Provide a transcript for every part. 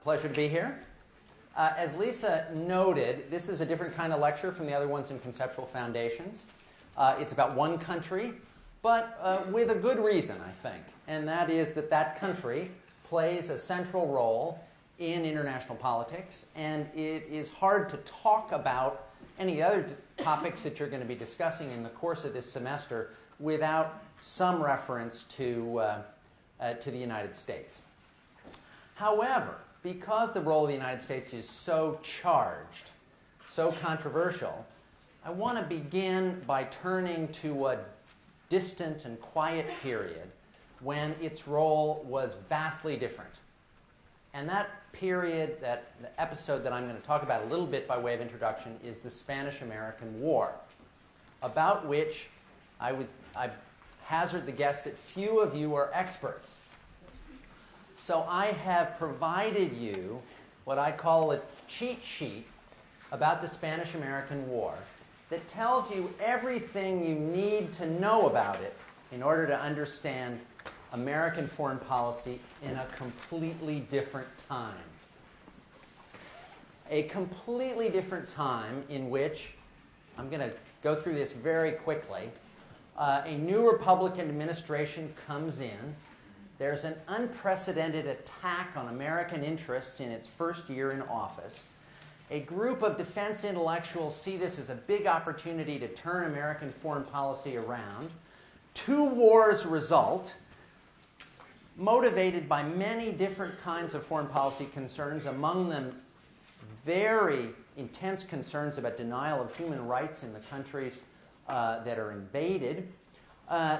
Pleasure to be here. As Lisa noted, this is a different kind of lecture from the other ones in Conceptual Foundations. It's about one country, but with a good reason, I think, and that is that that country plays a central role in international politics, and it is hard to talk about any other topics that you're going to be discussing in the course of this semester without some reference to the United States. However, because the role of the United States is so charged, so controversial, I want to begin by turning to a distant and quiet period when its role was vastly different. And that period, the episode that I'm going to talk about a little bit by way of introduction, is the Spanish-American War, about which I hazard the guess that few of you are experts. So I have provided you what I call a cheat sheet about the Spanish-American War that tells you everything you need to know about it in order to understand American foreign policy in a completely different time. A completely different time in which, I'm going to go through this very quickly, a new Republican administration comes in. There's an unprecedented attack on American interests in its first year in office. A group of defense intellectuals see this as a big opportunity to turn American foreign policy around. 2 wars result, motivated by many different kinds of foreign policy concerns, among them very intense concerns about denial of human rights in the countries that are invaded.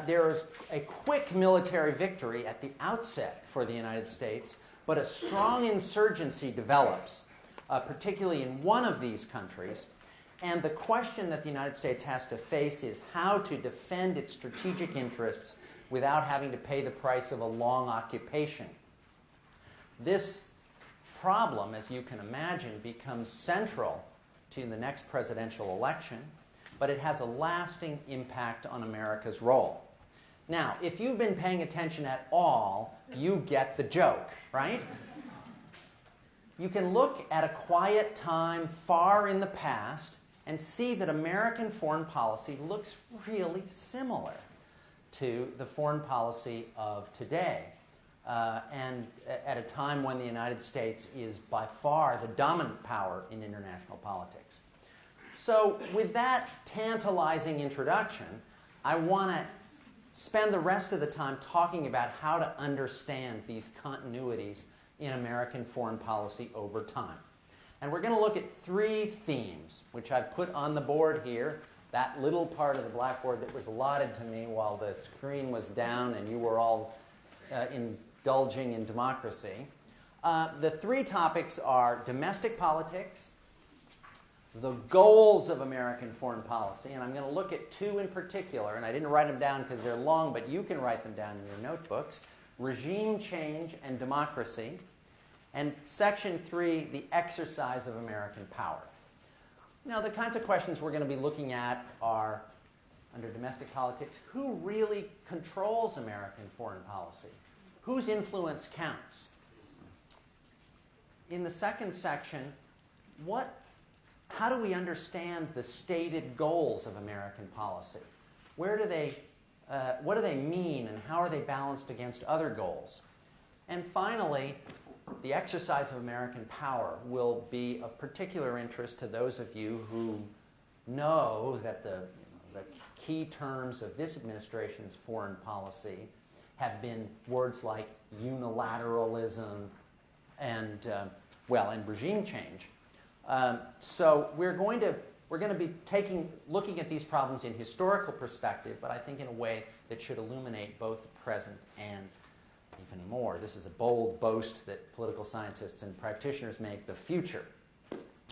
There is a quick military victory at the outset for the United States, but a strong insurgency develops, particularly in one of these countries. And the question that the United States has to face is how to defend its strategic interests without having to pay the price of a long occupation. This problem, as you can imagine, becomes central to the next presidential election, but it has a lasting impact on America's role. Now, if you've been paying attention at all, you get the joke, right? You can look at a quiet time far in the past and see that American foreign policy looks really similar to the foreign policy of today, and at a time when the United States is by far the dominant power in international politics. So with that tantalizing introduction, I want to spend the rest of the time talking about how to understand these continuities in American foreign policy over time. And we're going to look at 3 themes, which I've put on the board here, that little part of the blackboard that was allotted to me while the screen was down and you were all indulging in democracy. The 3 topics are domestic politics, the goals of American foreign policy, and I'm going to look at 2 in particular, and I didn't write them down because they're long, but you can write them down in your notebooks: regime change and democracy, and section 3, the exercise of American power. Now, the kinds of questions we're going to be looking at are, under domestic politics, who really controls American foreign policy? Whose influence counts? In the second section, how do we understand the stated goals of American policy? What do they mean, and how are they balanced against other goals? And finally, the exercise of American power will be of particular interest to those of you who know that the key terms of this administration's foreign policy have been words like unilateralism and regime change. So we're going to be looking at these problems in historical perspective, but I think in a way that should illuminate both the present and, even more, this is a bold boast that political scientists and practitioners make, the future.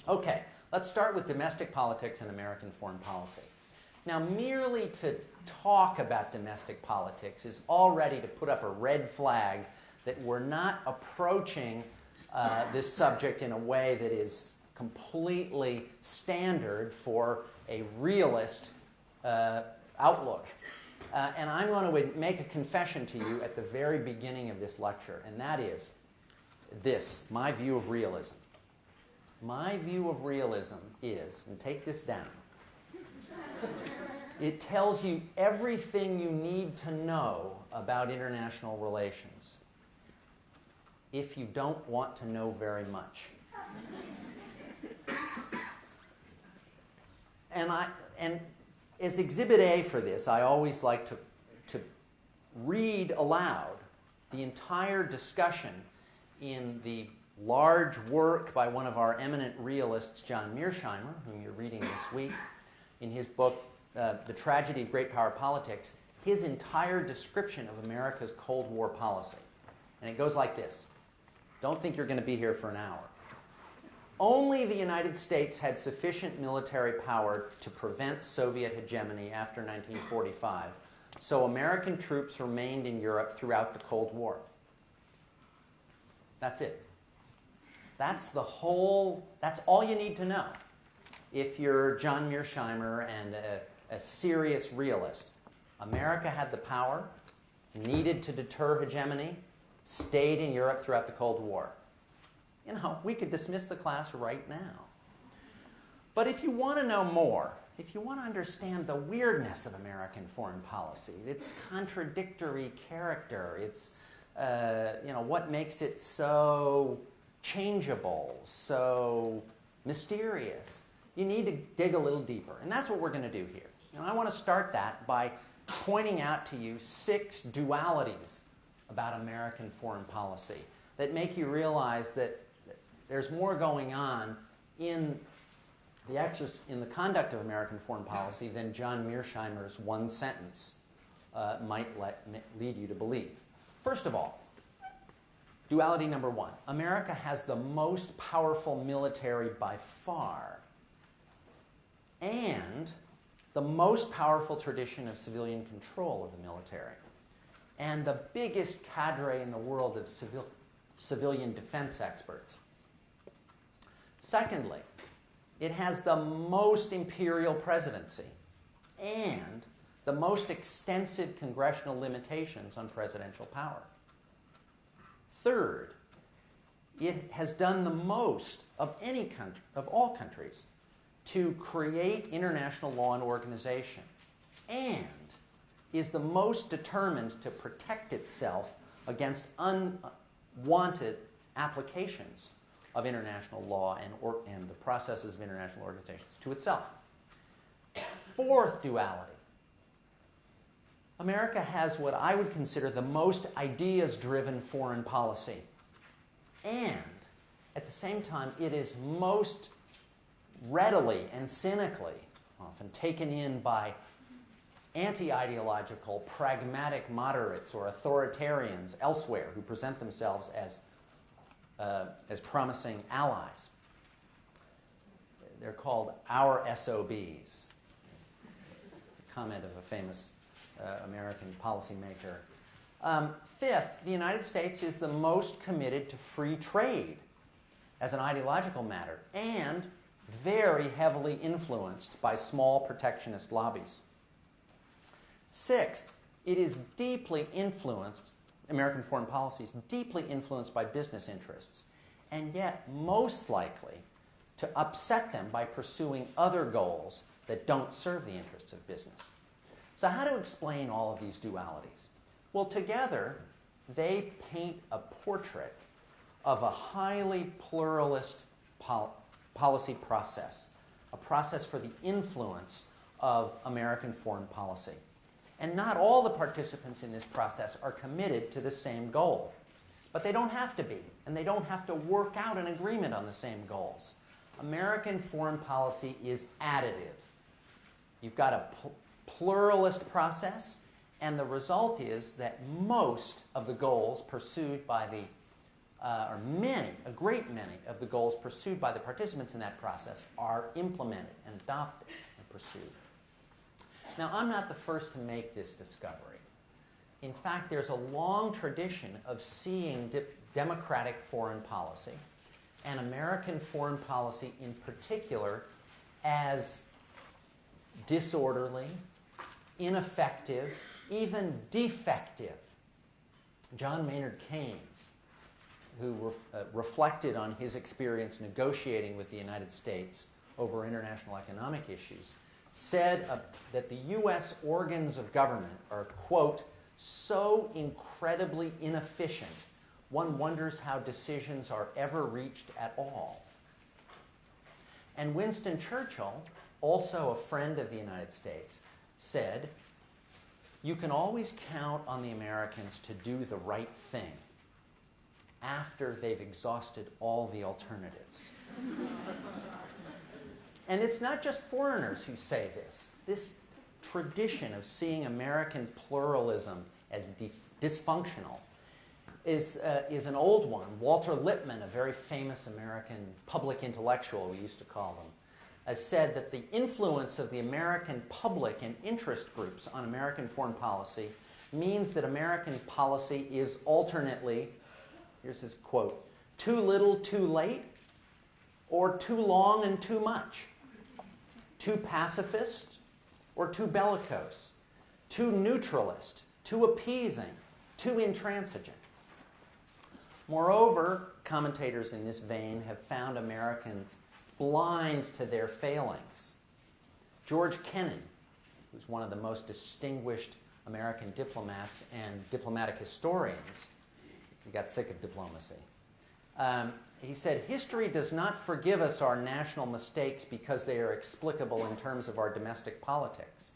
Okay, let's start with domestic politics and American foreign policy. Now, merely to talk about domestic politics is already to put up a red flag that we're not approaching this subject in a way that is completely standard for a realist outlook. And I'm going to make a confession to you at the very beginning of this lecture, and that is this, my view of realism. My view of realism is, and take this down, it tells you everything you need to know about international relations if you don't want to know very much. And as Exhibit A for this, I always like to read aloud the entire discussion in the large work by one of our eminent realists, John Mearsheimer, whom you're reading this week, in his book, The Tragedy of Great Power Politics, his entire description of America's Cold War policy. And it goes like this. Don't think you're going to be here for an hour. Only the United States had sufficient military power to prevent Soviet hegemony after 1945, so American troops remained in Europe throughout the Cold War. That's it. That's all you need to know if you're John Mearsheimer and a serious realist. America had the power, needed to deter hegemony, stayed in Europe throughout the Cold War. You know, we could dismiss the class right now. But if you want to know more, if you want to understand the weirdness of American foreign policy, its contradictory character, its what makes it so changeable, so mysterious, you need to dig a little deeper. And that's what we're going to do here. I want to start that by pointing out to you 6 dualities about American foreign policy that make you realize that there's more going on in the conduct of American foreign policy than John Mearsheimer's one sentence might lead you to believe. First of all, duality number 1. America has the most powerful military by far and the most powerful tradition of civilian control of the military and the biggest cadre in the world of civilian defense experts. Secondly, it has the most imperial presidency and the most extensive congressional limitations on presidential power. Third, it has done the most of any country, of all countries, to create international law and organization, and is the most determined to protect itself against unwanted applications of international law and the processes of international organizations to itself. Fourth duality. America has what I would consider the most ideas-driven foreign policy. And at the same time, it is most readily and cynically often taken in by anti-ideological, pragmatic moderates or authoritarians elsewhere who present themselves as promising allies. They're called our SOBs. The comment of a famous American policymaker. Fifth, the United States is the most committed to free trade as an ideological matter and very heavily influenced by small protectionist lobbies. Sixth, it is deeply influenced, American foreign policy is deeply influenced by business interests, and yet most likely to upset them by pursuing other goals that don't serve the interests of business. So how to explain all of these dualities? Well, together, they paint a portrait of a highly pluralist policy process, a process for the influence of American foreign policy. And not all the participants in this process are committed to the same goal. But they don't have to be, and they don't have to work out an agreement on the same goals. American foreign policy is additive. You've got a pluralist process, and the result is that most of the goals pursued by a great many of the goals pursued by the participants in that process are implemented and adopted and pursued. Now, I'm not the first to make this discovery. In fact, there's a long tradition of seeing democratic foreign policy, and American foreign policy in particular, as disorderly, ineffective, even defective. John Maynard Keynes who reflected on his experience negotiating with the United States over international economic issues, said that the U.S. organs of government are, quote, so incredibly inefficient, one wonders how decisions are ever reached at all. And Winston Churchill, also a friend of the United States, said, you can always count on the Americans to do the right thing after they've exhausted all the alternatives. And it's not just foreigners who say this. This tradition of seeing American pluralism as dysfunctional is an old one. Walter Lippmann, a very famous American public intellectual, we used to call him, has said that the influence of the American public and interest groups on American foreign policy means that American policy is alternately, here's his quote, too little, too late, or too long and too much, too pacifist or too bellicose, too neutralist, too appeasing, too intransigent. Moreover, commentators in this vein have found Americans blind to their failings. George Kennan, who's one of the most distinguished American diplomats and diplomatic historians, he got sick of diplomacy. He said, history does not forgive us our national mistakes because they are explicable in terms of our domestic politics.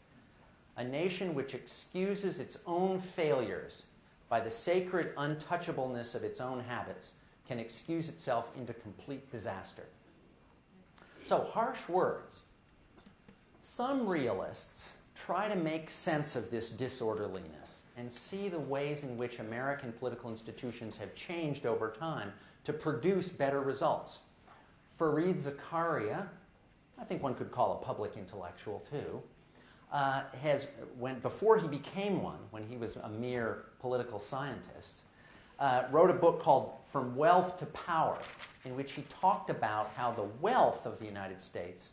A nation which excuses its own failures by the sacred untouchableness of its own habits can excuse itself into complete disaster. So, harsh words. Some realists try to make sense of this disorderliness and see the ways in which American political institutions have changed over time to produce better results. Fareed Zakaria, I think one could call a public intellectual too, before he became one, when he was a mere political scientist, wrote a book called From Wealth to Power, in which he talked about how the wealth of the United States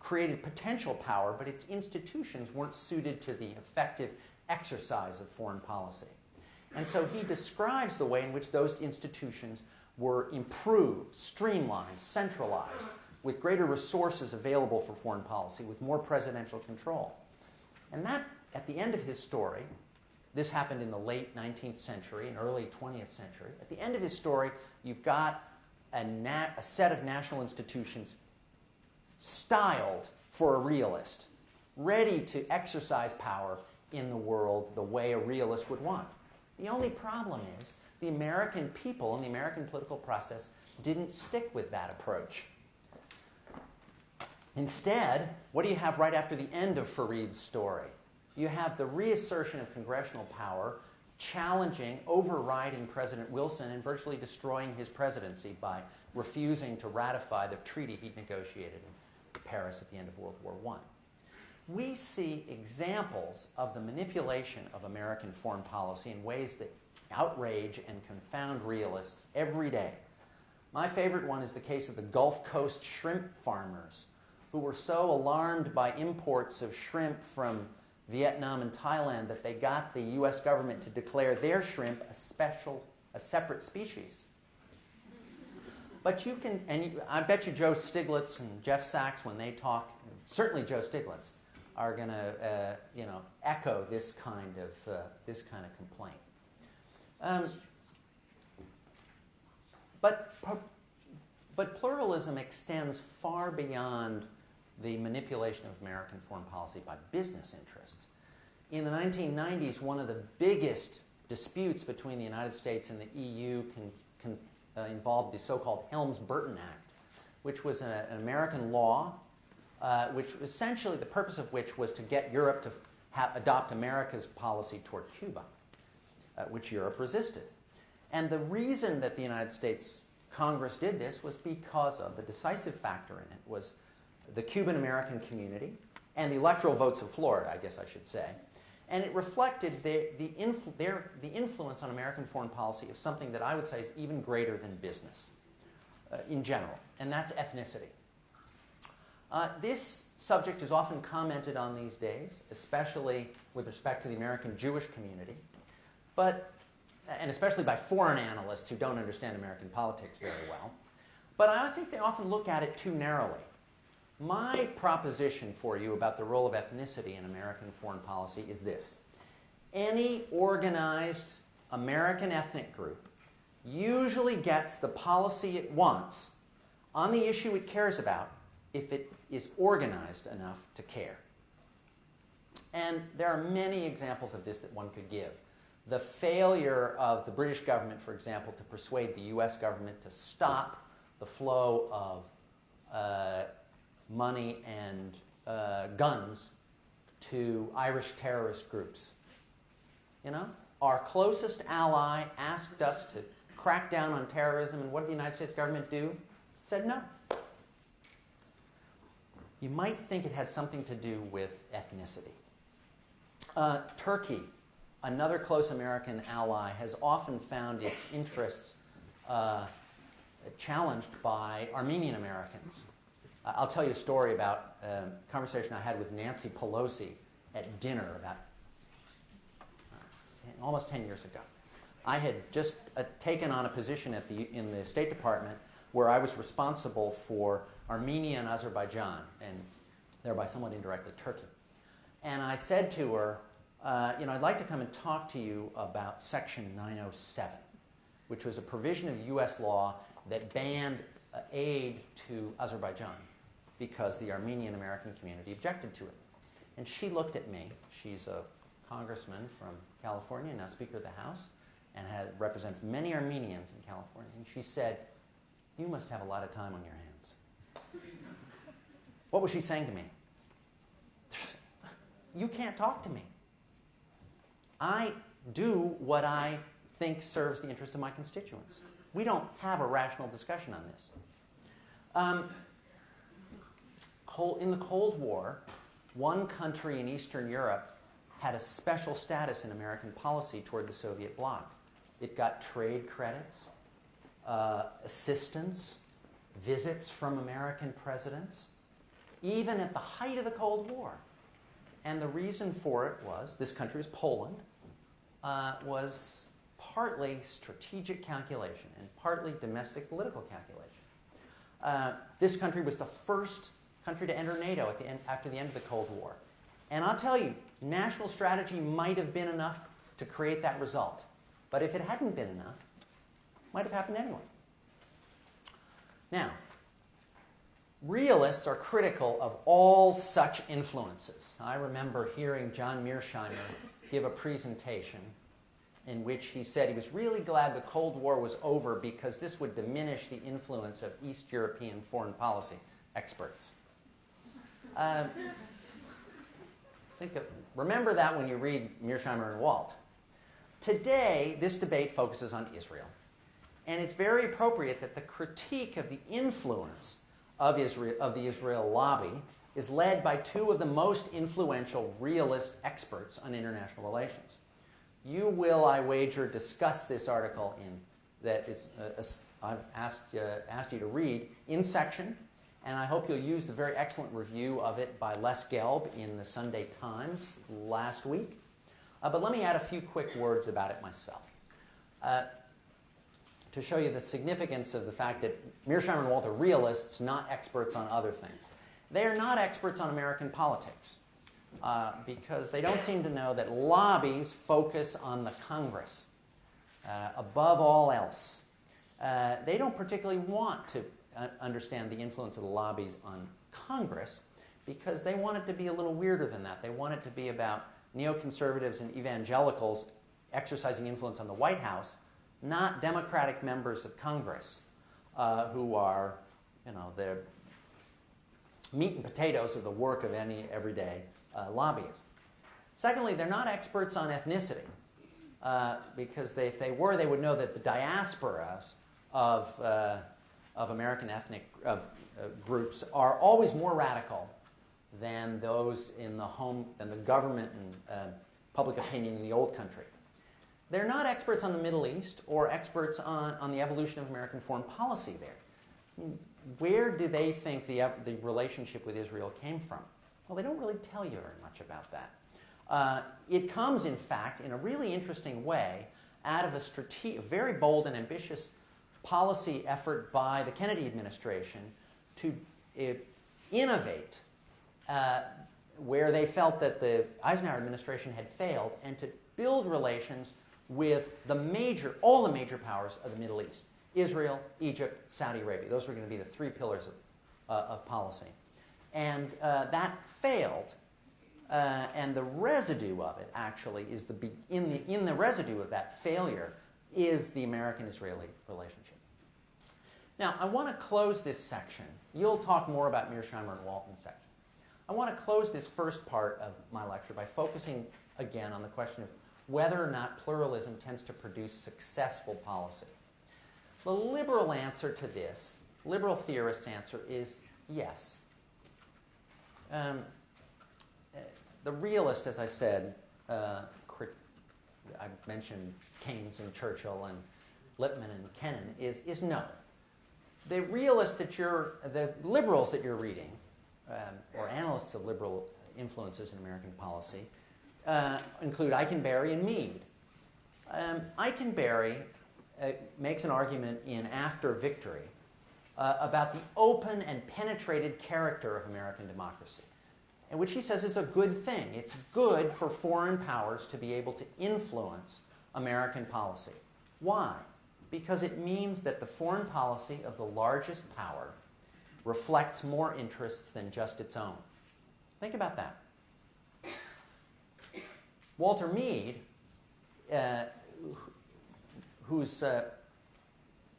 created potential power, but its institutions weren't suited to the effective exercise of foreign policy. And so he describes the way in which those institutions were improved, streamlined, centralized, with greater resources available for foreign policy, with more presidential control. And that, at the end of his story, this happened in the late 19th century and early 20th century. At the end of his story, you've got a set of national institutions styled for a realist, ready to exercise power in the world the way a realist would want. The only problem is the American people and the American political process didn't stick with that approach. Instead, what do you have right after the end of Fareed's story? You have the reassertion of congressional power, challenging, overriding President Wilson and virtually destroying his presidency by refusing to ratify the treaty he'd negotiated in Paris at the end of World War I. We see examples of the manipulation of American foreign policy in ways that outrage and confound realists every day. My favorite one is the case of the Gulf Coast shrimp farmers, who were so alarmed by imports of shrimp from Vietnam and Thailand that they got the U.S. government to declare their shrimp a separate species. But you can, I bet you Joe Stiglitz and Jeff Sachs, when they talk, certainly Joe Stiglitz, are going to, echo this kind of complaint. But pluralism extends far beyond the manipulation of American foreign policy by business interests. In the 1990s, one of the biggest disputes between the United States and the EU involved the so-called Helms-Burton Act, which was an American law, which essentially the purpose of which was to get Europe to adopt America's policy toward Cuba, which Europe resisted. And the reason that the United States Congress did this was because of the decisive factor in it was the Cuban-American community and the electoral votes of Florida, I guess I should say. And it reflected the influence on American foreign policy of something that I would say is even greater than business in general, and that's ethnicity. This subject is often commented on these days, especially with respect to the American Jewish community. But and especially by foreign analysts who don't understand American politics very well. But I think they often look at it too narrowly. My proposition for you about the role of ethnicity in American foreign policy is this. Any organized American ethnic group usually gets the policy it wants on the issue it cares about if it is organized enough to care. And there are many examples of this that one could give. The failure of the British government, for example, to persuade the US government to stop the flow of money and guns to Irish terrorist groups. You know, our closest ally asked us to crack down on terrorism, and what did the United States government do? Said no. You might think it had something to do with ethnicity. Turkey, another close American ally, has often found its interests challenged by Armenian Americans. I'll tell you a story about a conversation I had with Nancy Pelosi at dinner about almost 10 years ago. I had just taken on a position in the State Department where I was responsible for Armenia and Azerbaijan, and thereby somewhat indirectly Turkey. And I said to her, I'd like to come and talk to you about Section 907, which was a provision of U.S. law that banned aid to Azerbaijan because the Armenian American community objected to it. And she looked at me. She's a congressman from California, now Speaker of the House, and represents many Armenians in California. And she said, "You must have a lot of time on your hands." What was she saying to me? You can't talk to me. I do what I think serves the interests of my constituents. We don't have a rational discussion on this. In the Cold War, one country in Eastern Europe had a special status in American policy toward the Soviet bloc. It got trade credits, assistance, visits from American presidents, even at the height of the Cold War. And the reason for it was, this country was Poland, was partly strategic calculation and partly domestic political calculation. This country was the first country to enter NATO after the end of the Cold War. And I'll tell you, national strategy might have been enough to create that result. But if it hadn't been enough, it might have happened anyway. Now, realists are critical of all such influences. I remember hearing John Mearsheimer give a presentation in which he said he was really glad the Cold War was over because this would diminish the influence of East European foreign policy experts. Remember that when you read Mearsheimer and Walt. Today, this debate focuses on Israel. And it's very appropriate that the critique of the influence of the Israel lobby is led by two of the most influential realist experts on international relations. You will, I wager, discuss this article I've asked you to read in section, and I hope you'll use the very excellent review of it by Les Gelb in the Sunday Times last week. But let me add a few quick words about it myself to show you the significance of the fact that Mearsheimer and Walt are realists, not experts on other things. They are not experts on American politics because they don't seem to know that lobbies focus on the Congress above all else. They don't particularly want to understand the influence of the lobbies on Congress because they want it to be a little weirder than that. They want it to be about neoconservatives and evangelicals exercising influence on the White House, not Democratic members of Congress who are, the meat and potatoes of the work of any everyday lobbyist. Secondly, they're not experts on ethnicity because if they were, they would know that the diasporas of American ethnic groups are always more radical than those in the government and public opinion in the old country. They're not experts on the Middle East or experts on the evolution of American foreign policy there. Where do they think the relationship with Israel came from? Well, they don't really tell you very much about that. It comes, in fact, in a really interesting way out of a very bold and ambitious policy effort by the Kennedy administration to innovate where they felt that the Eisenhower administration had failed, and to build relations with all the major powers of the Middle East: Israel, Egypt, Saudi Arabia. Those were going to be the three pillars of policy. And that failed. And the residue of it, actually, is in the residue of that failure is the American-Israeli relationship. Now, I want to close this section. You'll talk more about Mearsheimer and Walton's section. I want to close this first part of my lecture by focusing again on the question of whether or not pluralism tends to produce successful policy. The liberal answer to this, liberal theorists' answer, is yes. The realist, as I said, I mentioned Keynes and Churchill and Lippmann and Kennan, is no. The realists the liberals that you're reading, or analysts of liberal influences in American policy, include Eikenberry and Meade. Eikenberry makes an argument in After Victory about the open and penetrated character of American democracy, in which he says it's a good thing. It's good for foreign powers to be able to influence American policy. Why? Because it means that the foreign policy of the largest power reflects more interests than just its own. Think about that. Walter Meade, whose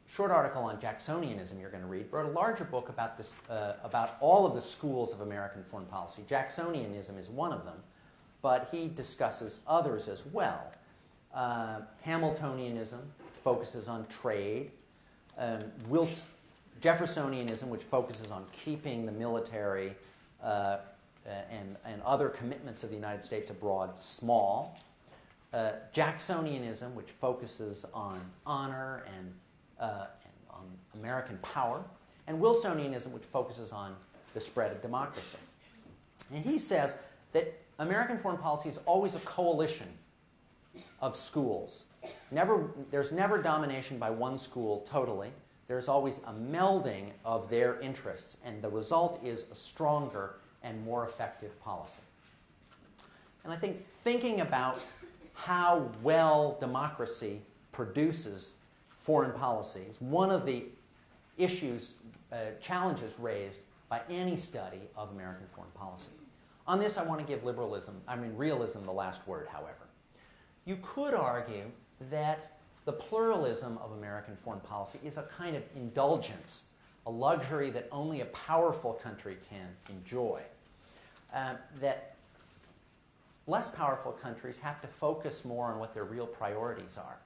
short article on Jacksonianism you're going to read, wrote a larger book about this, about all of the schools of American foreign policy. Jacksonianism is one of them, but he discusses others as well. Hamiltonianism focuses on trade. Jeffersonianism, which focuses on keeping the military and other commitments of the United States abroad small. Jacksonianism, which focuses on honor and on American power, and Wilsonianism, which focuses on the spread of democracy. And he says that American foreign policy is always a coalition of schools. There's never domination by one school totally. There's always a melding of their interests, and the result is a stronger and more effective policy. And I think thinking about how well democracy produces foreign policy is one of the challenges raised by any study of American foreign policy. On this, I want to give realism the last word, however. You could argue that the pluralism of American foreign policy is a kind of indulgence, a luxury that only a powerful country can enjoy. That less powerful countries have to focus more on what their real priorities are.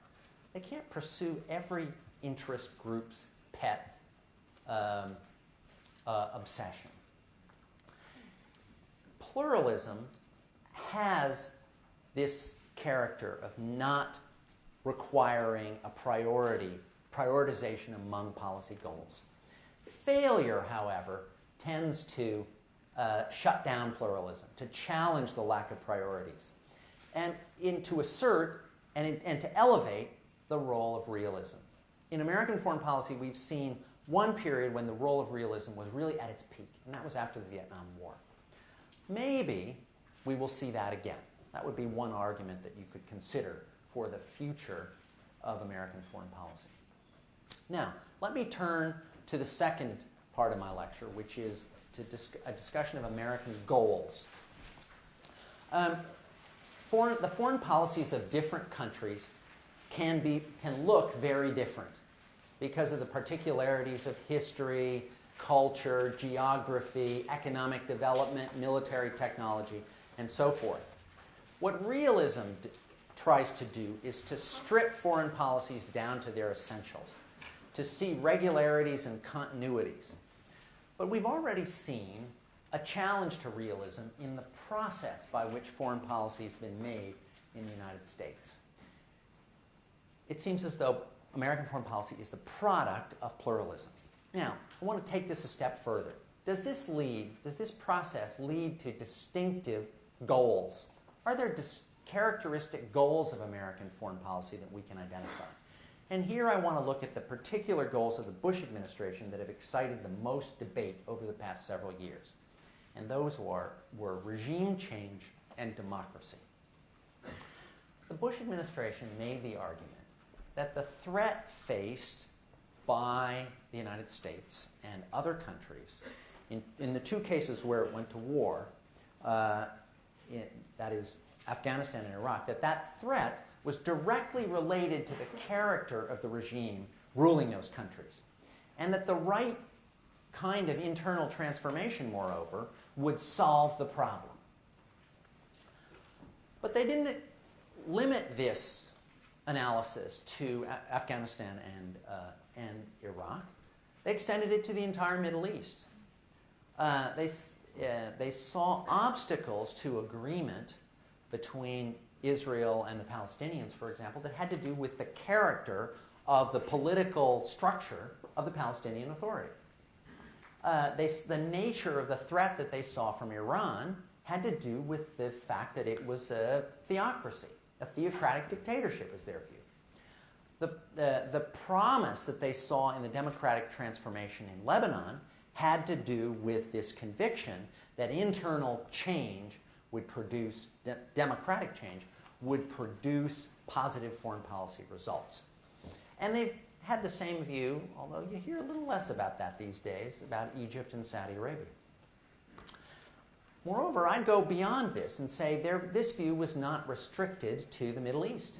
They can't pursue every interest group's pet obsession. Pluralism has this character of not requiring a prioritization among policy goals. Failure, however, tends to shut down pluralism, to challenge the lack of priorities, and to assert and to elevate the role of realism. In American foreign policy, we've seen one period when the role of realism was really at its peak, and that was after the Vietnam War. Maybe we will see that again. That would be one argument that you could consider for the future of American foreign policy. Now, let me turn to the second part of my lecture, which is a discussion of American goals. The foreign policies of different countries can look very different because of the particularities of history, culture, geography, economic development, military technology, and so forth. What realism tries to do is to strip foreign policies down to their essentials, to see regularities and continuities. But we've already seen a challenge to realism in the process by which foreign policy has been made in the United States. It seems as though American foreign policy is the product of pluralism. Now, I want to take this a step further. Does this process lead to distinctive goals? Are there characteristic goals of American foreign policy that we can identify. And here I want to look at the particular goals of the Bush administration that have excited the most debate over the past several years. And those were regime change and democracy. The Bush administration made the argument that the threat faced by the United States and other countries, in the two cases where it went to war, that is Afghanistan and Iraq, that threat was directly related to the character of the regime ruling those countries. And that the right kind of internal transformation, moreover, would solve the problem. But they didn't limit this analysis to Afghanistan and Iraq. They extended it to the entire Middle East. They saw obstacles to agreement between Israel and the Palestinians, for example, that had to do with the character of the political structure of the Palestinian Authority. The nature of the threat that they saw from Iran had to do with the fact that it was a theocracy, a theocratic dictatorship is their view. The promise that they saw in the democratic transformation in Lebanon had to do with this conviction that internal change would produce, democratic change, would produce positive foreign policy results. And they've had the same view, although you hear a little less about that these days, about Egypt and Saudi Arabia. Moreover, I'd go beyond this and say this view was not restricted to the Middle East.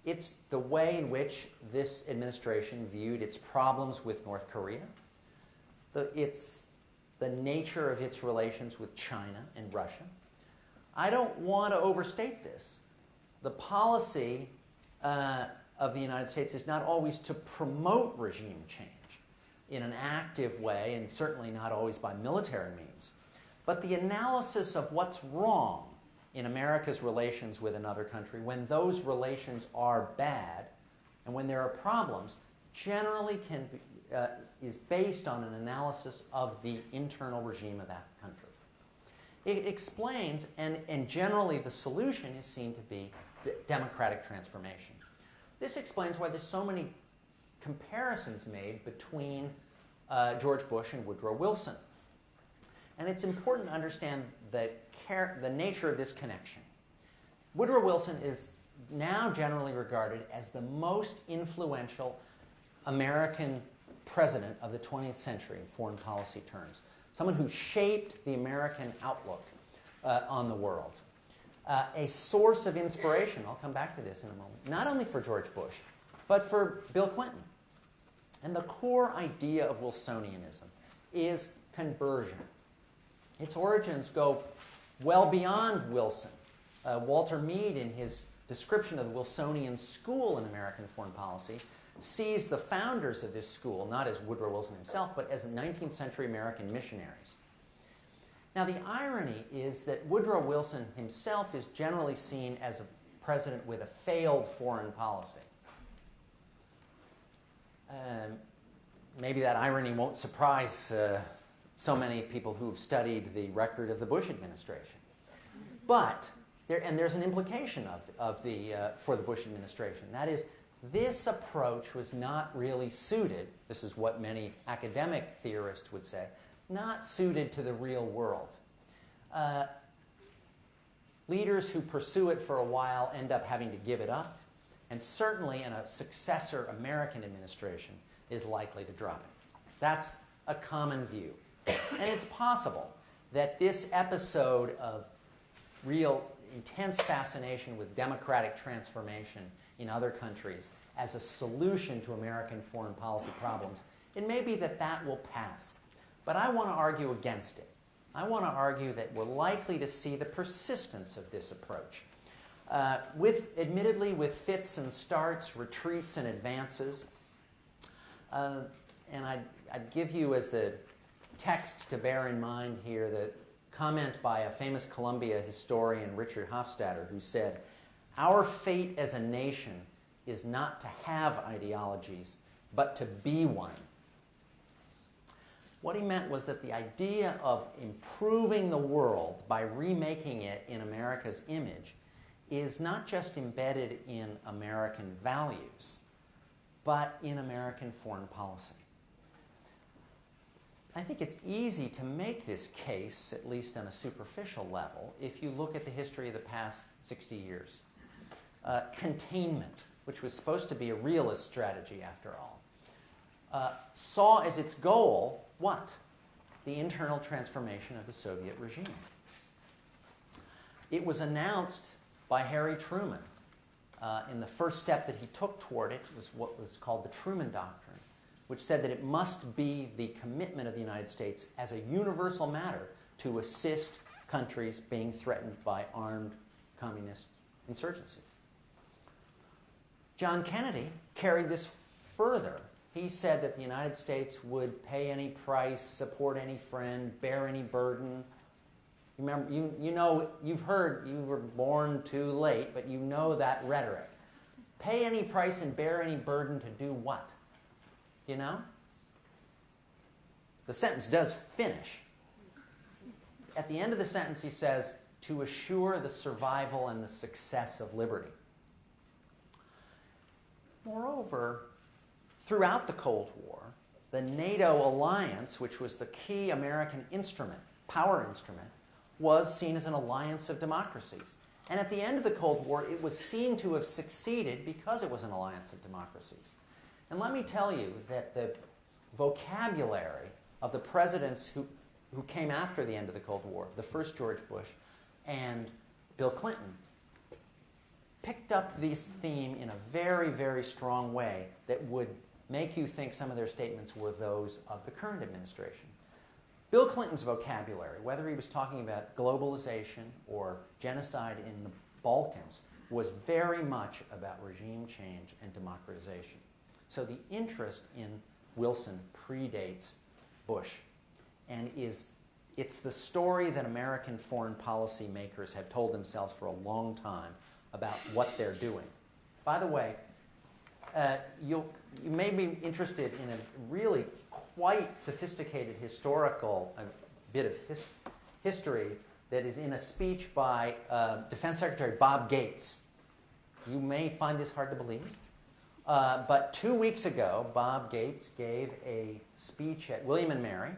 It's the way in which this administration viewed its problems with North Korea. It's the nature of its relations with China and Russia. I don't want to overstate this. The policy of the United States is not always to promote regime change in an active way, and certainly not always by military means. But the analysis of what's wrong in America's relations with another country, when those relations are bad and when there are problems, generally is based on an analysis of the internal regime of that country. It explains, and generally the solution is seen to be democratic transformation. This explains why there's so many comparisons made between George Bush and Woodrow Wilson. And it's important to understand the nature of this connection. Woodrow Wilson is now generally regarded as the most influential American president of the 20th century in foreign policy terms. Someone who shaped the American outlook on the world. A source of inspiration, I'll come back to this in a moment, not only for George Bush, but for Bill Clinton. And the core idea of Wilsonianism is conversion. Its origins go well beyond Wilson. Walter Meade, in his description of the Wilsonian school in American foreign policy, sees the founders of this school not as Woodrow Wilson himself, but as 19th century American missionaries. Now, the irony is that Woodrow Wilson himself is generally seen as a president with a failed foreign policy. Maybe that irony won't surprise so many people who've studied the record of the Bush administration. But, there's an implication for the Bush administration. That is, this approach was not really suited, this is what many academic theorists would say, not suited to the real world. Leaders who pursue it for a while end up having to give it up, and certainly in a successor American administration is likely to drop it. That's a common view. And it's possible that this episode of real intense fascination with democratic transformation in other countries as a solution to American foreign policy problems, it may be that that will pass. But I want to argue against it. I want to argue that we're likely to see the persistence of this approach. Admittedly, with fits and starts, retreats and advances. And I'd give you as a text to bear in mind here the comment by a famous Columbia historian, Richard Hofstadter, who said, "Our fate as a nation is not to have ideologies, but to be one." What he meant was that the idea of improving the world by remaking it in America's image is not just embedded in American values, but in American foreign policy. I think it's easy to make this case, at least on a superficial level, if you look at the history of the past 60 years. Containment, which was supposed to be a realist strategy after all, saw as its goal what? The internal transformation of the Soviet regime. It was announced by Harry Truman in the first step that he took toward it was what was called the Truman Doctrine, which said that it must be the commitment of the United States as a universal matter to assist countries being threatened by armed communist insurgencies. John Kennedy carried this further. He said that the United States would pay any price, support any friend, bear any burden. Remember, you know, you've heard, you were born too late, but you know that rhetoric. Pay any price and bear any burden to do what? You know? The sentence does finish. At the end of the sentence, he says, to assure the survival and the success of liberty. Moreover, throughout the Cold War, the NATO alliance, which was the key American instrument, power instrument, was seen as an alliance of democracies. And at the end of the Cold War, it was seen to have succeeded because it was an alliance of democracies. And let me tell you that the vocabulary of the presidents who came after the end of the Cold War, the first George Bush and Bill Clinton, picked up this theme in a very, very strong way that would make you think some of their statements were those of the current administration. Bill Clinton's vocabulary, whether he was talking about globalization or genocide in the Balkans, was very much about regime change and democratization. So the interest in Wilson predates Bush, and it's the story that American foreign policy makers have told themselves for a long time about what they're doing. By the way, you may be interested in a really quite sophisticated historical bit of history that is in a speech by Defense Secretary Bob Gates. You may find this hard to believe, but 2 weeks ago, Bob Gates gave a speech at William and Mary,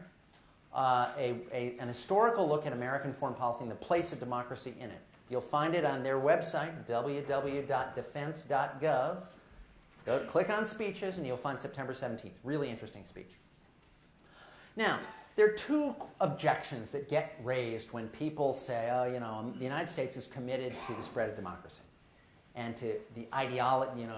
an historical look at American foreign policy and the place of democracy in it. You'll find it on their website, www.defense.gov. Go click on speeches, and you'll find September 17th. Really interesting speech. Now, there are two objections that get raised when people say, oh, you know, the United States is committed to the spread of democracy and to the ideology,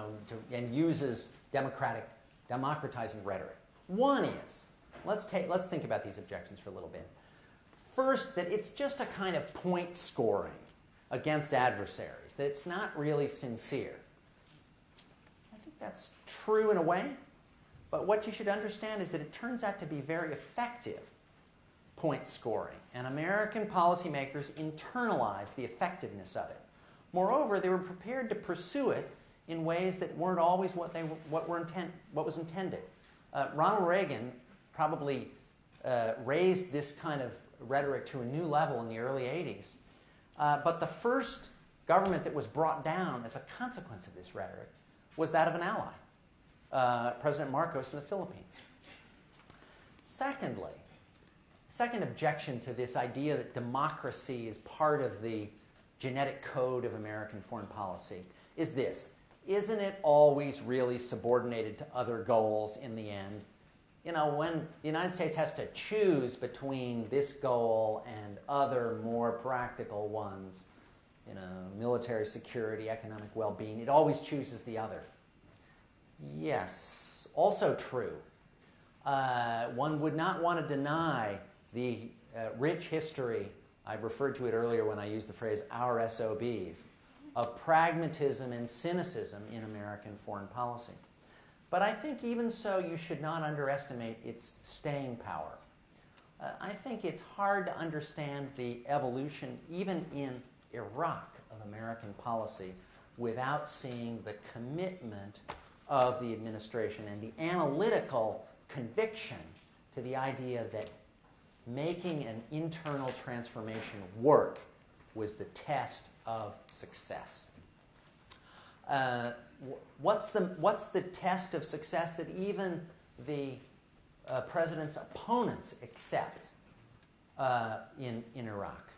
and uses democratizing rhetoric. One is, let's think about these objections for a little bit. First, that it's just a kind of point scoring against adversaries, that it's not really sincere. I think that's true in a way, but what you should understand is that it turns out to be very effective point scoring, and American policymakers internalized the effectiveness of it. Moreover, they were prepared to pursue it in ways that weren't always what was intended. Ronald Reagan probably raised this kind of rhetoric to a new level in the early 80s. But the first government that was brought down as a consequence of this rhetoric was that of an ally, President Marcos in the Philippines. Secondly, second objection to this idea that democracy is part of the genetic code of American foreign policy is this. Isn't it always really subordinated to other goals in the end? You know, when the United States has to choose between this goal and other more practical ones, you know, military security, economic well-being, it always chooses the other. Yes, also true. One would not want to deny the rich history, I referred to it earlier when I used the phrase our SOBs, of pragmatism and cynicism in American foreign policy. But I think even so, you should not underestimate its staying power. I think it's hard to understand the evolution, even in Iraq, of American policy without seeing the commitment of the administration and the analytical conviction to the idea that making an internal transformation work was the test of success. What's the test of success that even the president's opponents accept in Iraq?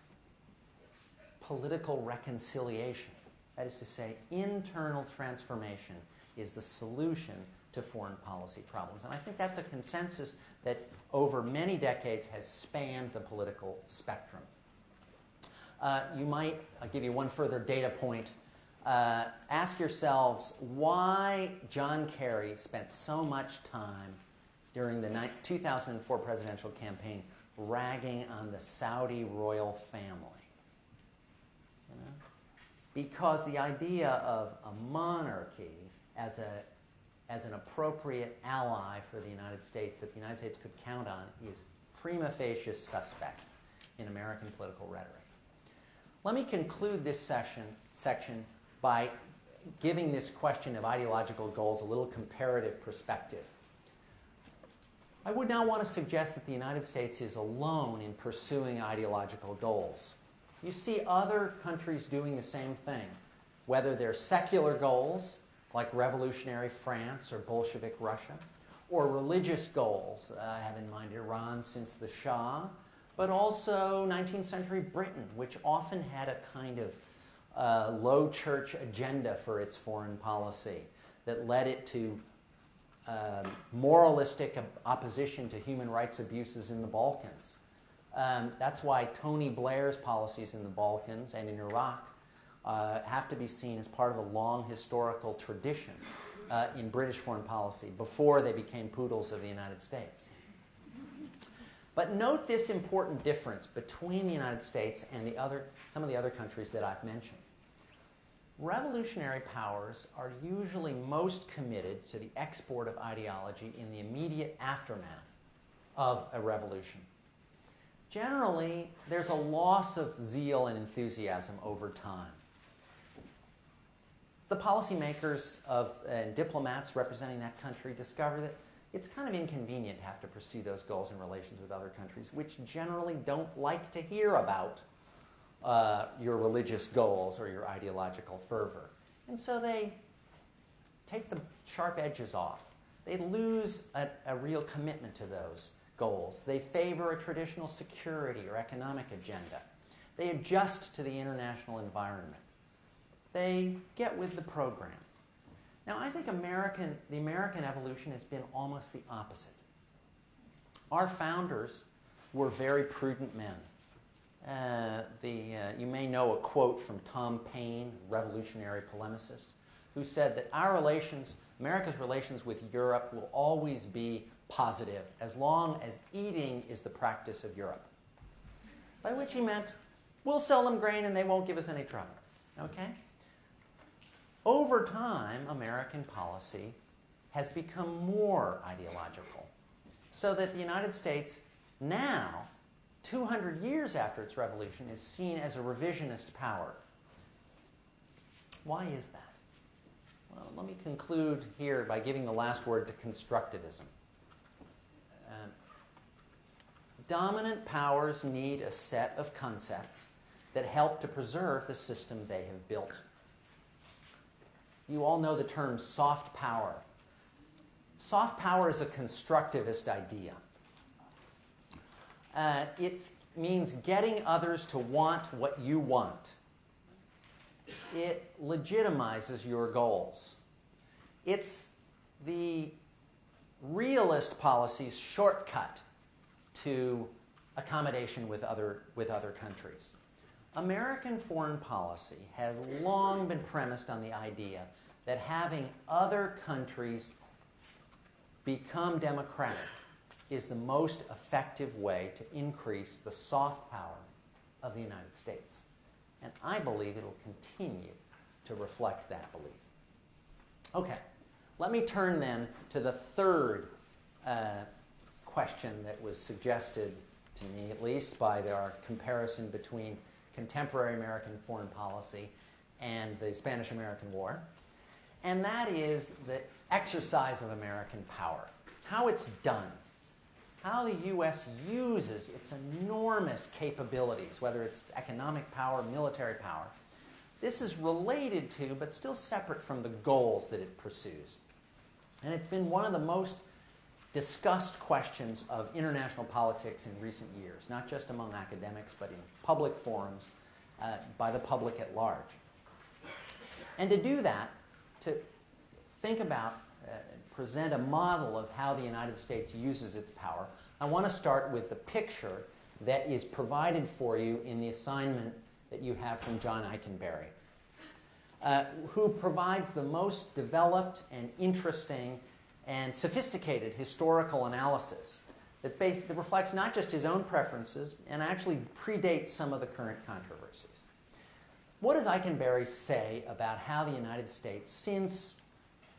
Political reconciliation. That is to say, internal transformation is the solution to foreign policy problems. And I think that's a consensus that over many decades has spanned the political spectrum. I'll give you one further data point. Ask yourselves why John Kerry spent so much time during the 2004 presidential campaign ragging on the Saudi royal family. You know? Because the idea of a monarchy as an appropriate ally for the United States that the United States could count on is prima facie suspect in American political rhetoric. Let me conclude this section by giving this question of ideological goals a little comparative perspective. I would now want to suggest that the United States is alone in pursuing ideological goals. You see other countries doing the same thing, whether they're secular goals, like revolutionary France or Bolshevik Russia, or religious goals. I have in mind Iran since the Shah, but also 19th century Britain, which often had a kind of low church agenda for its foreign policy that led it to moralistic opposition to human rights abuses in the Balkans. That's why Tony Blair's policies in the Balkans and in Iraq have to be seen as part of a long historical tradition in British foreign policy before they became poodles of the United States. But note this important difference between the United States and some of the other countries that I've mentioned. Revolutionary powers are usually most committed to the export of ideology in the immediate aftermath of a revolution. Generally, there's a loss of zeal and enthusiasm over time. The policymakers and diplomats representing that country discover that it's kind of inconvenient to have to pursue those goals in relations with other countries, which generally don't like to hear about your religious goals or your ideological fervor. And so they take the sharp edges off. They lose a real commitment to those goals. They favor a traditional security or economic agenda. They adjust to the international environment. They get with the program. Now, I think the American evolution has been almost the opposite. Our founders were very prudent men. You may know a quote from Tom Paine, revolutionary polemicist, who said that America's relations with Europe will always be positive as long as eating is the practice of Europe. By which he meant, we'll sell them grain and they won't give us any trouble. Okay? Over time, American policy has become more ideological, so that the United States now, 200 years after its revolution, is seen as a revisionist power. Why is that? Well, let me conclude here by giving the last word to constructivism. Dominant powers need a set of concepts that help to preserve the system they have built. You all know the term soft power. Soft power is a constructivist idea. It means getting others to want what you want. It legitimizes your goals. It's the realist policy's shortcut to accommodation with other countries. American foreign policy has long been premised on the idea that having other countries become democratic is the most effective way to increase the soft power of the United States. And I believe it will continue to reflect that belief. Okay, let me turn then to the third question that was suggested to me, at least, by our comparison between contemporary American foreign policy and the Spanish-American War. And that is the exercise of American power, how it's done. how the U.S. uses its enormous capabilities, whether it's economic power, military power. This is related to, but still separate from the goals that it pursues. And it's been one of the most discussed questions of international politics in recent years, not just among academics, but in public forums, by the public at large. And to do that, to think about, present a model of how the United States uses its power, I want to start with the picture that is provided for you in the assignment that you have from John Eikenberry, who provides the most developed and interesting and sophisticated historical analysis that reflects not just his own preferences and actually predates some of the current controversies. What does Eikenberry say about how the United States, since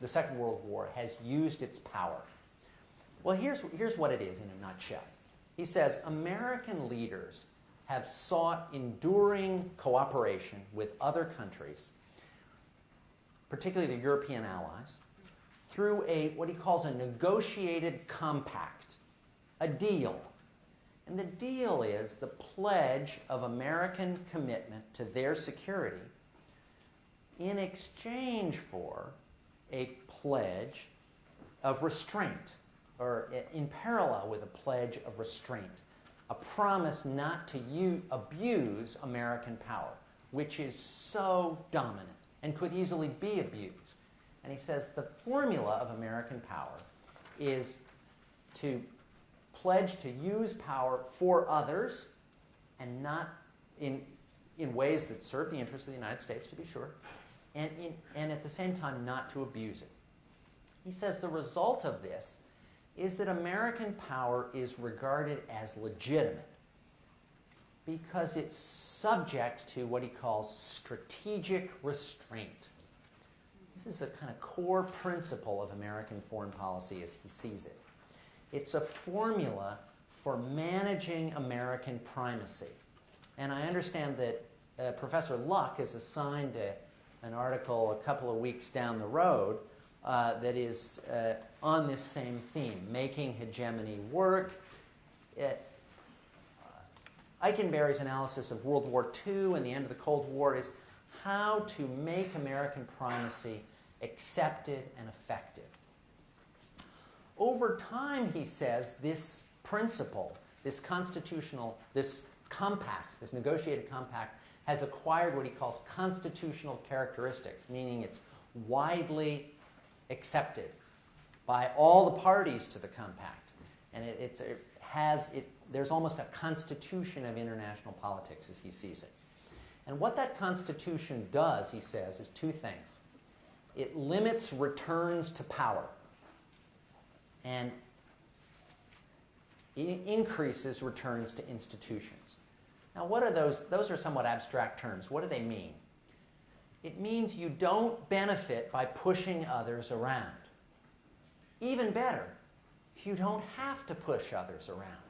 the Second World War, has used its power? Well, here's what it is in a nutshell. He says, American leaders have sought enduring cooperation with other countries, particularly the European allies, through what he calls a negotiated compact, a deal. And the deal is the pledge of American commitment to their security in exchange for a pledge of restraint, or in parallel with a pledge of restraint, a promise not to abuse American power, which is so dominant and could easily be abused. And he says the formula of American power is to pledge to use power for others and not in ways that serve the interests of the United States, to be sure, and at the same time not to abuse it. He says the result of this is that American power is regarded as legitimate because it's subject to what he calls strategic restraint. This is a kind of core principle of American foreign policy as he sees it. It's a formula for managing American primacy. And I understand that Professor Luck has assigned an article a couple of weeks down the road that is on this same theme, making hegemony work. Eikenberry's analysis of World War II and the end of the Cold War is how to make American primacy accepted and effective. Over time, he says, this principle, this compact, this negotiated compact, has acquired what he calls constitutional characteristics, meaning it's widely accepted by all the parties to the compact. And there's almost a constitution of international politics as he sees it. And what that constitution does, he says, is two things. It limits returns to power, and it increases returns to institutions. Now, what are those? Those are somewhat abstract terms. What do they mean? It means you don't benefit by pushing others around. Even better, you don't have to push others around.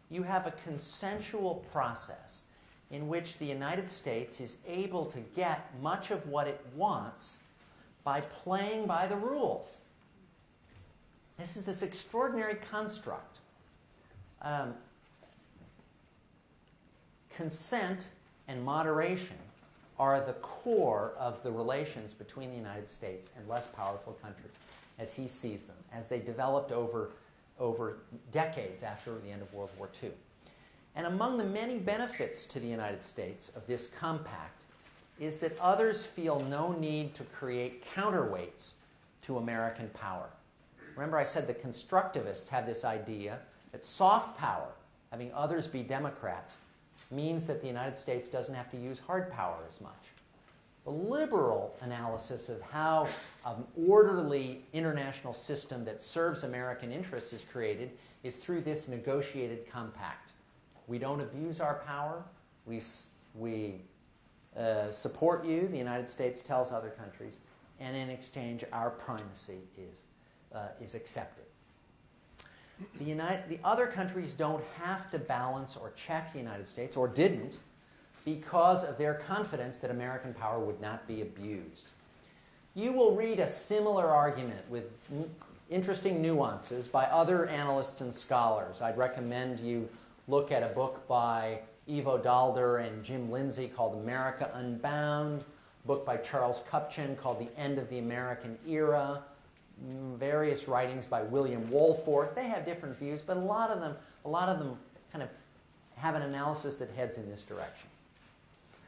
You have a consensual process in which the United States is able to get much of what it wants by playing by the rules. This is this extraordinary construct. Consent and moderation are the core of the relations between the United States and less powerful countries as he sees them, as they developed over decades after the end of World War II. And among the many benefits to the United States of this compact is that others feel no need to create counterweights to American power. Remember, I said the constructivists have this idea that soft power, having others be Democrats, means that the United States doesn't have to use hard power as much. The liberal analysis of how an orderly international system that serves American interests is created is through this negotiated compact. We don't abuse our power. We support you, the United States tells other countries, and in exchange, our primacy is accepted. The other countries don't have to balance or check the United States, or didn't, because of their confidence that American power would not be abused. You will read a similar argument with interesting nuances by other analysts and scholars. I'd recommend you look at a book by Ivo Daalder and Jim Lindsay called America Unbound, a book by Charles Kupchan called The End of the American Era, various writings by William Wohlforth. They have different views, but a lot of them kind of have an analysis that heads in this direction.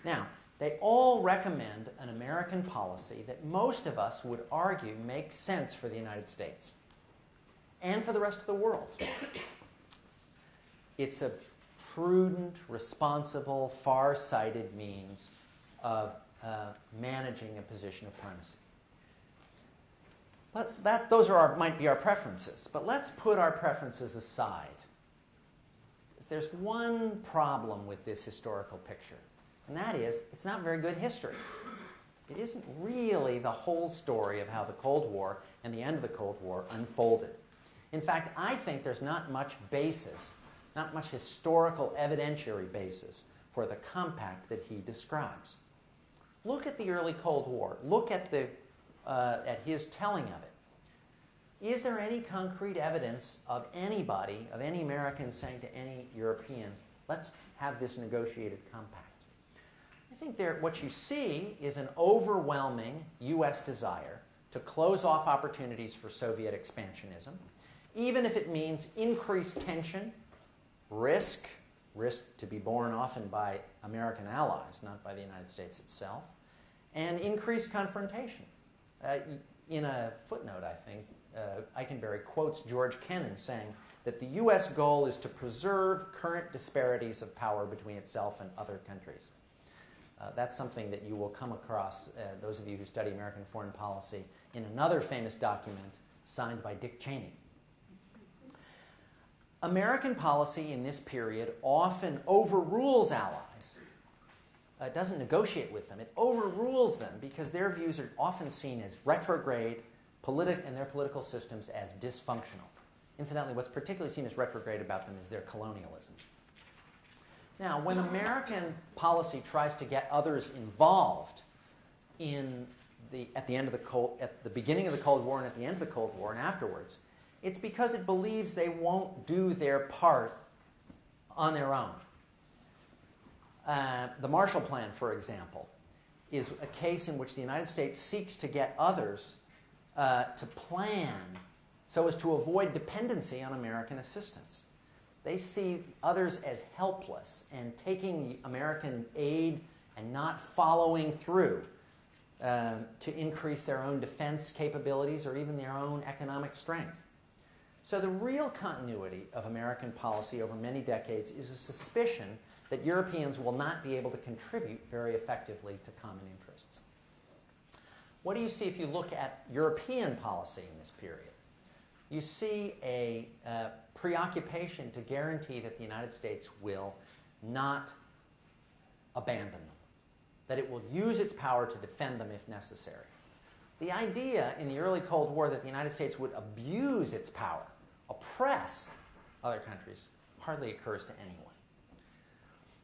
Now, they all recommend an American policy that most of us would argue makes sense for the United States and for the rest of the world. It's a prudent, responsible, far-sighted means of managing a position of primacy. But those might be our preferences. But let's put our preferences aside. There's one problem with this historical picture, and that is it's not very good history. It isn't really the whole story of how the Cold War and the end of the Cold War unfolded. In fact, I think there's not much basis, not much historical evidentiary basis for the compact that he describes. Look at the early Cold War. Look at his telling of it. Is there any concrete evidence of anybody, of any American saying to any European, let's have this negotiated compact? I think what you see is an overwhelming U.S. desire to close off opportunities for Soviet expansionism, even if it means increased tension, risk to be borne often by American allies, not by the United States itself, and increased confrontation. In a footnote, I think, Eikenberry quotes George Kennan saying that the U.S. goal is to preserve current disparities of power between itself and other countries. That's something that you will come across, those of you who study American foreign policy, in another famous document signed by Dick Cheney. American policy in this period often overrules allies. It doesn't negotiate with them. It overrules them because their views are often seen as retrograde and their political systems as dysfunctional. Incidentally, what's particularly seen as retrograde about them is their colonialism. Now, when American policy tries to get others involved at the beginning of the Cold War and at the end of the Cold War and afterwards, it's because it believes they won't do their part on their own. The Marshall Plan, for example, is a case in which the United States seeks to get others to plan so as to avoid dependency on American assistance. They see others as helpless and taking American aid and not following through to increase their own defense capabilities or even their own economic strength. So the real continuity of American policy over many decades is a suspicion that Europeans will not be able to contribute very effectively to common interests. What do you see if you look at European policy in this period? You see a preoccupation to guarantee that the United States will not abandon them, that it will use its power to defend them if necessary. The idea in the early Cold War that the United States would abuse its power, oppress other countries, hardly occurs to anyone.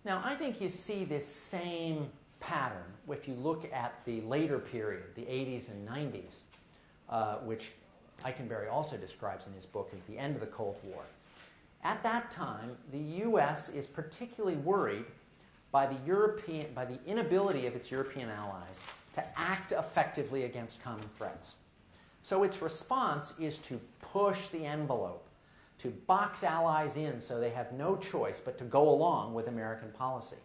Now, I think you see this same pattern if you look at the later period, the 80s and 90s, which Eikenberry also describes in his book as the end of the Cold War. At that time, the U.S. is particularly worried by the inability of its European allies to act effectively against common threats. So its response is to push the envelope, to box allies in so they have no choice but to go along with American policy,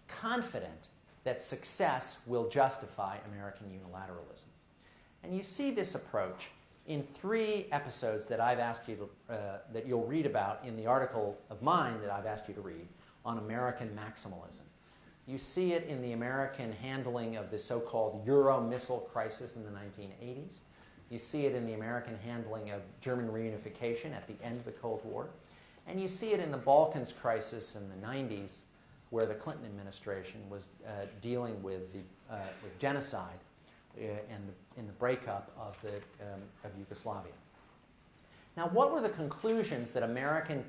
confident that success will justify American unilateralism. And you see this approach in 3 episodes that I've asked you to, that you'll read about in the article of mine that I've asked you to read on American maximalism. You see it in the American handling of the so-called Euro missile crisis in the 1980s. You see it in the American handling of German reunification at the end of the Cold War. And you see it in the Balkans crisis in the 90s, where the Clinton administration was dealing with genocide in the breakup of Yugoslavia. Now, what were the conclusions that American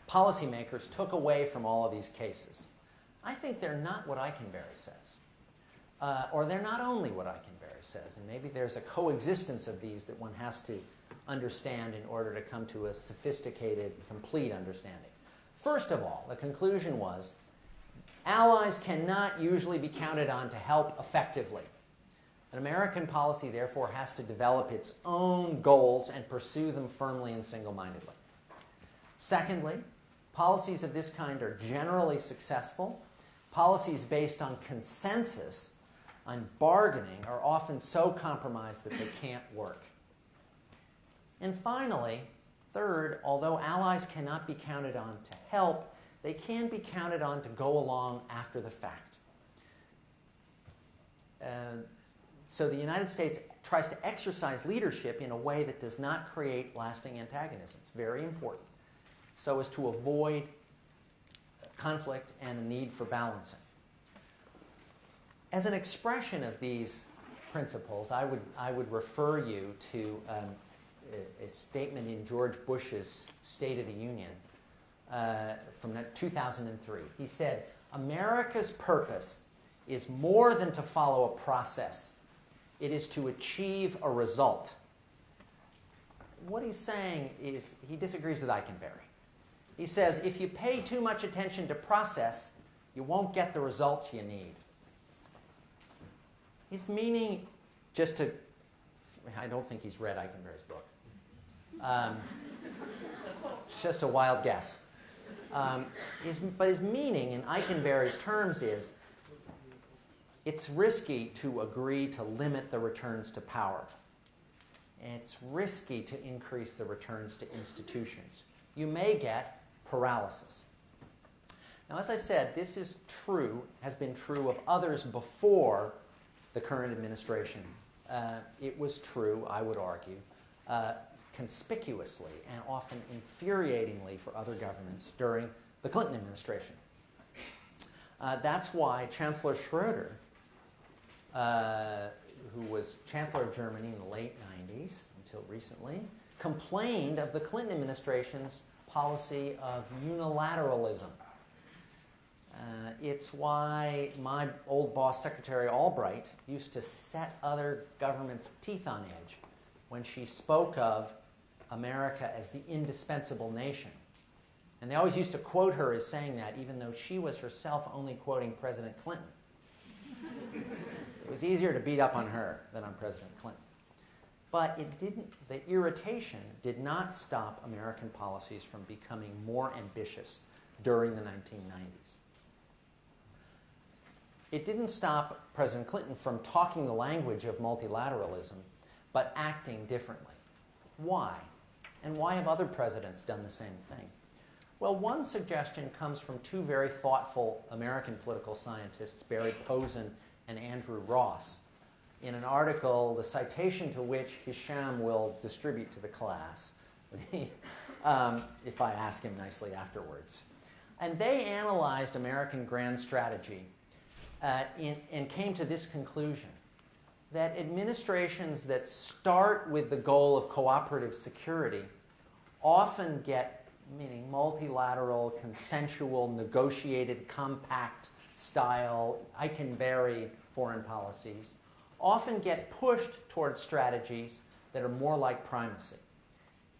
policymakers took away from all of these cases? I think they're not what Eikenberry says, or they're not only what Eikenberry says, and maybe there's a coexistence of these that one has to understand in order to come to a sophisticated, complete understanding. First of all, the conclusion was allies cannot usually be counted on to help effectively. An American policy, therefore, has to develop its own goals and pursue them firmly and single-mindedly. Secondly, policies of this kind are generally successful. Policies based on consensus, on bargaining, are often so compromised that they can't work. And finally, third, although allies cannot be counted on to help, they can be counted on to go along after the fact. So the United States tries to exercise leadership in a way that does not create lasting antagonisms. Very important. So as to avoid conflict and a need for balancing. As an expression of these principles, I would refer you to a statement in George Bush's State of the Union from 2003. He said, "America's purpose is more than to follow a process. It is to achieve a result." What he's saying is he disagrees with Eikenberry. He says if you pay too much attention to process, you won't get the results you need. His meaning, I don't think he's read Eikenberry's book. It's just a wild guess. But his meaning in Eikenberry's terms is it's risky to agree to limit the returns to power. It's risky to increase the returns to institutions. You may get paralysis. Now, as I said, this is true, has been true of others before the current administration. It was true, I would argue, conspicuously and often infuriatingly for other governments during the Clinton administration. That's why Chancellor Schroeder, who was Chancellor of Germany in the late 90s until recently, complained of the Clinton administration's policy of unilateralism. It's why my old boss, Secretary Albright, used to set other governments' teeth on edge when she spoke of America as the indispensable nation. And they always used to quote her as saying that, even though she was herself only quoting President Clinton. It was easier to beat up on her than on President Clinton. But the irritation did not stop American policies from becoming more ambitious during the 1990s. It didn't stop President Clinton from talking the language of multilateralism, but acting differently. Why? And why have other presidents done the same thing? Well, one suggestion comes from two very thoughtful American political scientists, Barry Posen and Andrew Ross, in an article, the citation to which Hisham will distribute to the class if I ask him nicely afterwards. And they analyzed American grand strategy and came to this conclusion, that administrations that start with the goal of cooperative security often get, meaning multilateral, consensual, negotiated, compact style, Eikenberry foreign policies, often get pushed towards strategies that are more like primacy.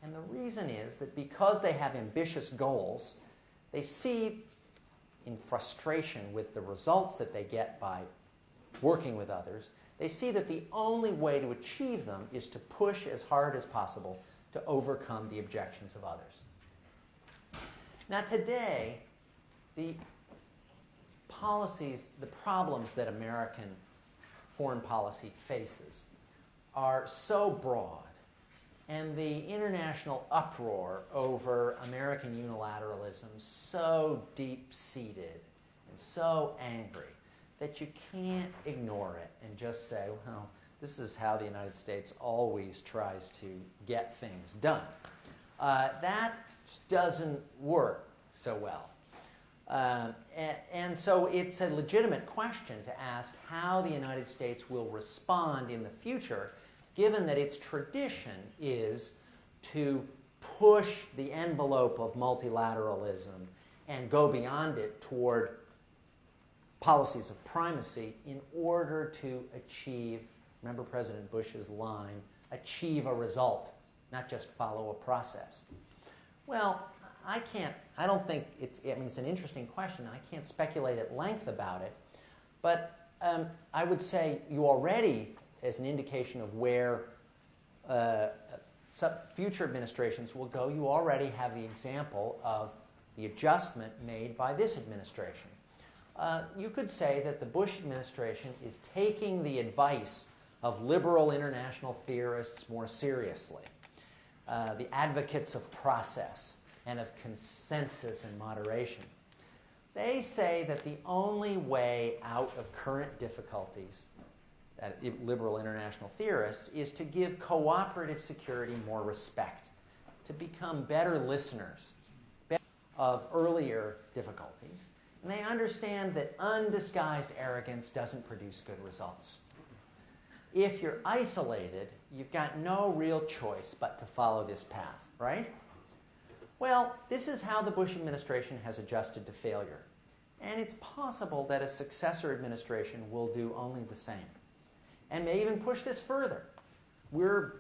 And the reason is that because they have ambitious goals, they see in frustration with the results that they get by working with others, they see that the only way to achieve them is to push as hard as possible to overcome the objections of others. Now today, the policies, the problems that American foreign policy faces are so broad, and the international uproar over American unilateralism so deep-seated and so angry that you can't ignore it and just say, well, this is how the United States always tries to get things done. That doesn't work so well. And so it's a legitimate question to ask how the United States will respond in the future, given that its tradition is to push the envelope of multilateralism and go beyond it toward policies of primacy in order to achieve, remember President Bush's line, achieve a result. not just follow a process. Well, I don't think it's an interesting question. I can't speculate at length about it, but I would say you already, as an indication of where future administrations will go, you already have the example of the adjustment made by this administration. You could say that the Bush administration is taking the advice of liberal international theorists more seriously, the advocates of process and of consensus and moderation. They say that the only way out of current difficulties, liberal international theorists, is to give cooperative security more respect, to become better listeners of earlier difficulties. And they understand that undisguised arrogance doesn't produce good results. If you're isolated, you've got no real choice but to follow this path, right? Well, this is how the Bush administration has adjusted to failure. And it's possible that a successor administration will do only the same, and may even push this further. We're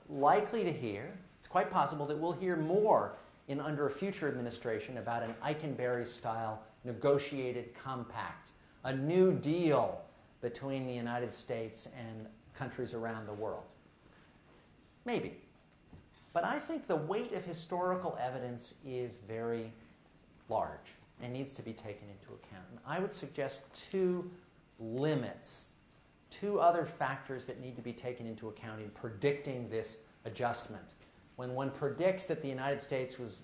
likely to hear, it's quite possible that we'll hear more under a future administration about an Eikenberry-style negotiated compact, a new deal between the United States and countries around the world. Maybe. But I think the weight of historical evidence is very large and needs to be taken into account. And I would suggest two limits, two other factors that need to be taken into account in predicting this adjustment. When one predicts that the United States was,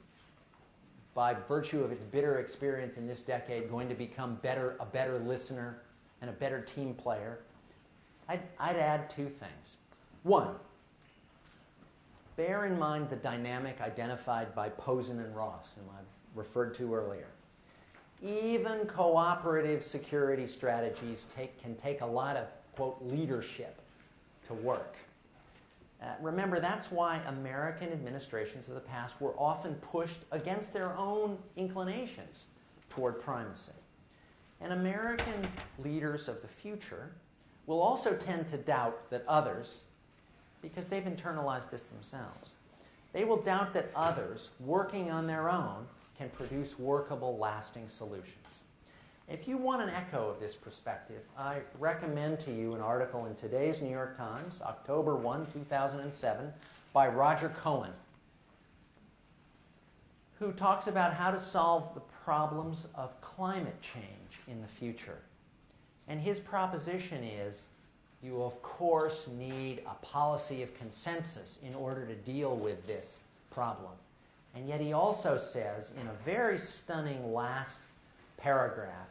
by virtue of its bitter experience in this decade, going to become a better listener and a better team player, I'd add two things. One, bear in mind the dynamic identified by Posen and Ross, whom I've referred to earlier. Even cooperative security strategies can take a lot of, quote, leadership to work. Remember, that's why American administrations of the past were often pushed against their own inclinations toward primacy. And American leaders of the future will also tend to doubt that others, because they've internalized this themselves, they will doubt that others, working on their own, can produce workable, lasting solutions. If you want an echo of this perspective, I recommend to you an article in today's New York Times, October 1, 2007, by Roger Cohen, who talks about how to solve the problems of climate change in the future. And his proposition is, you of course need a policy of consensus in order to deal with this problem. And yet he also says, in a very stunning last paragraph,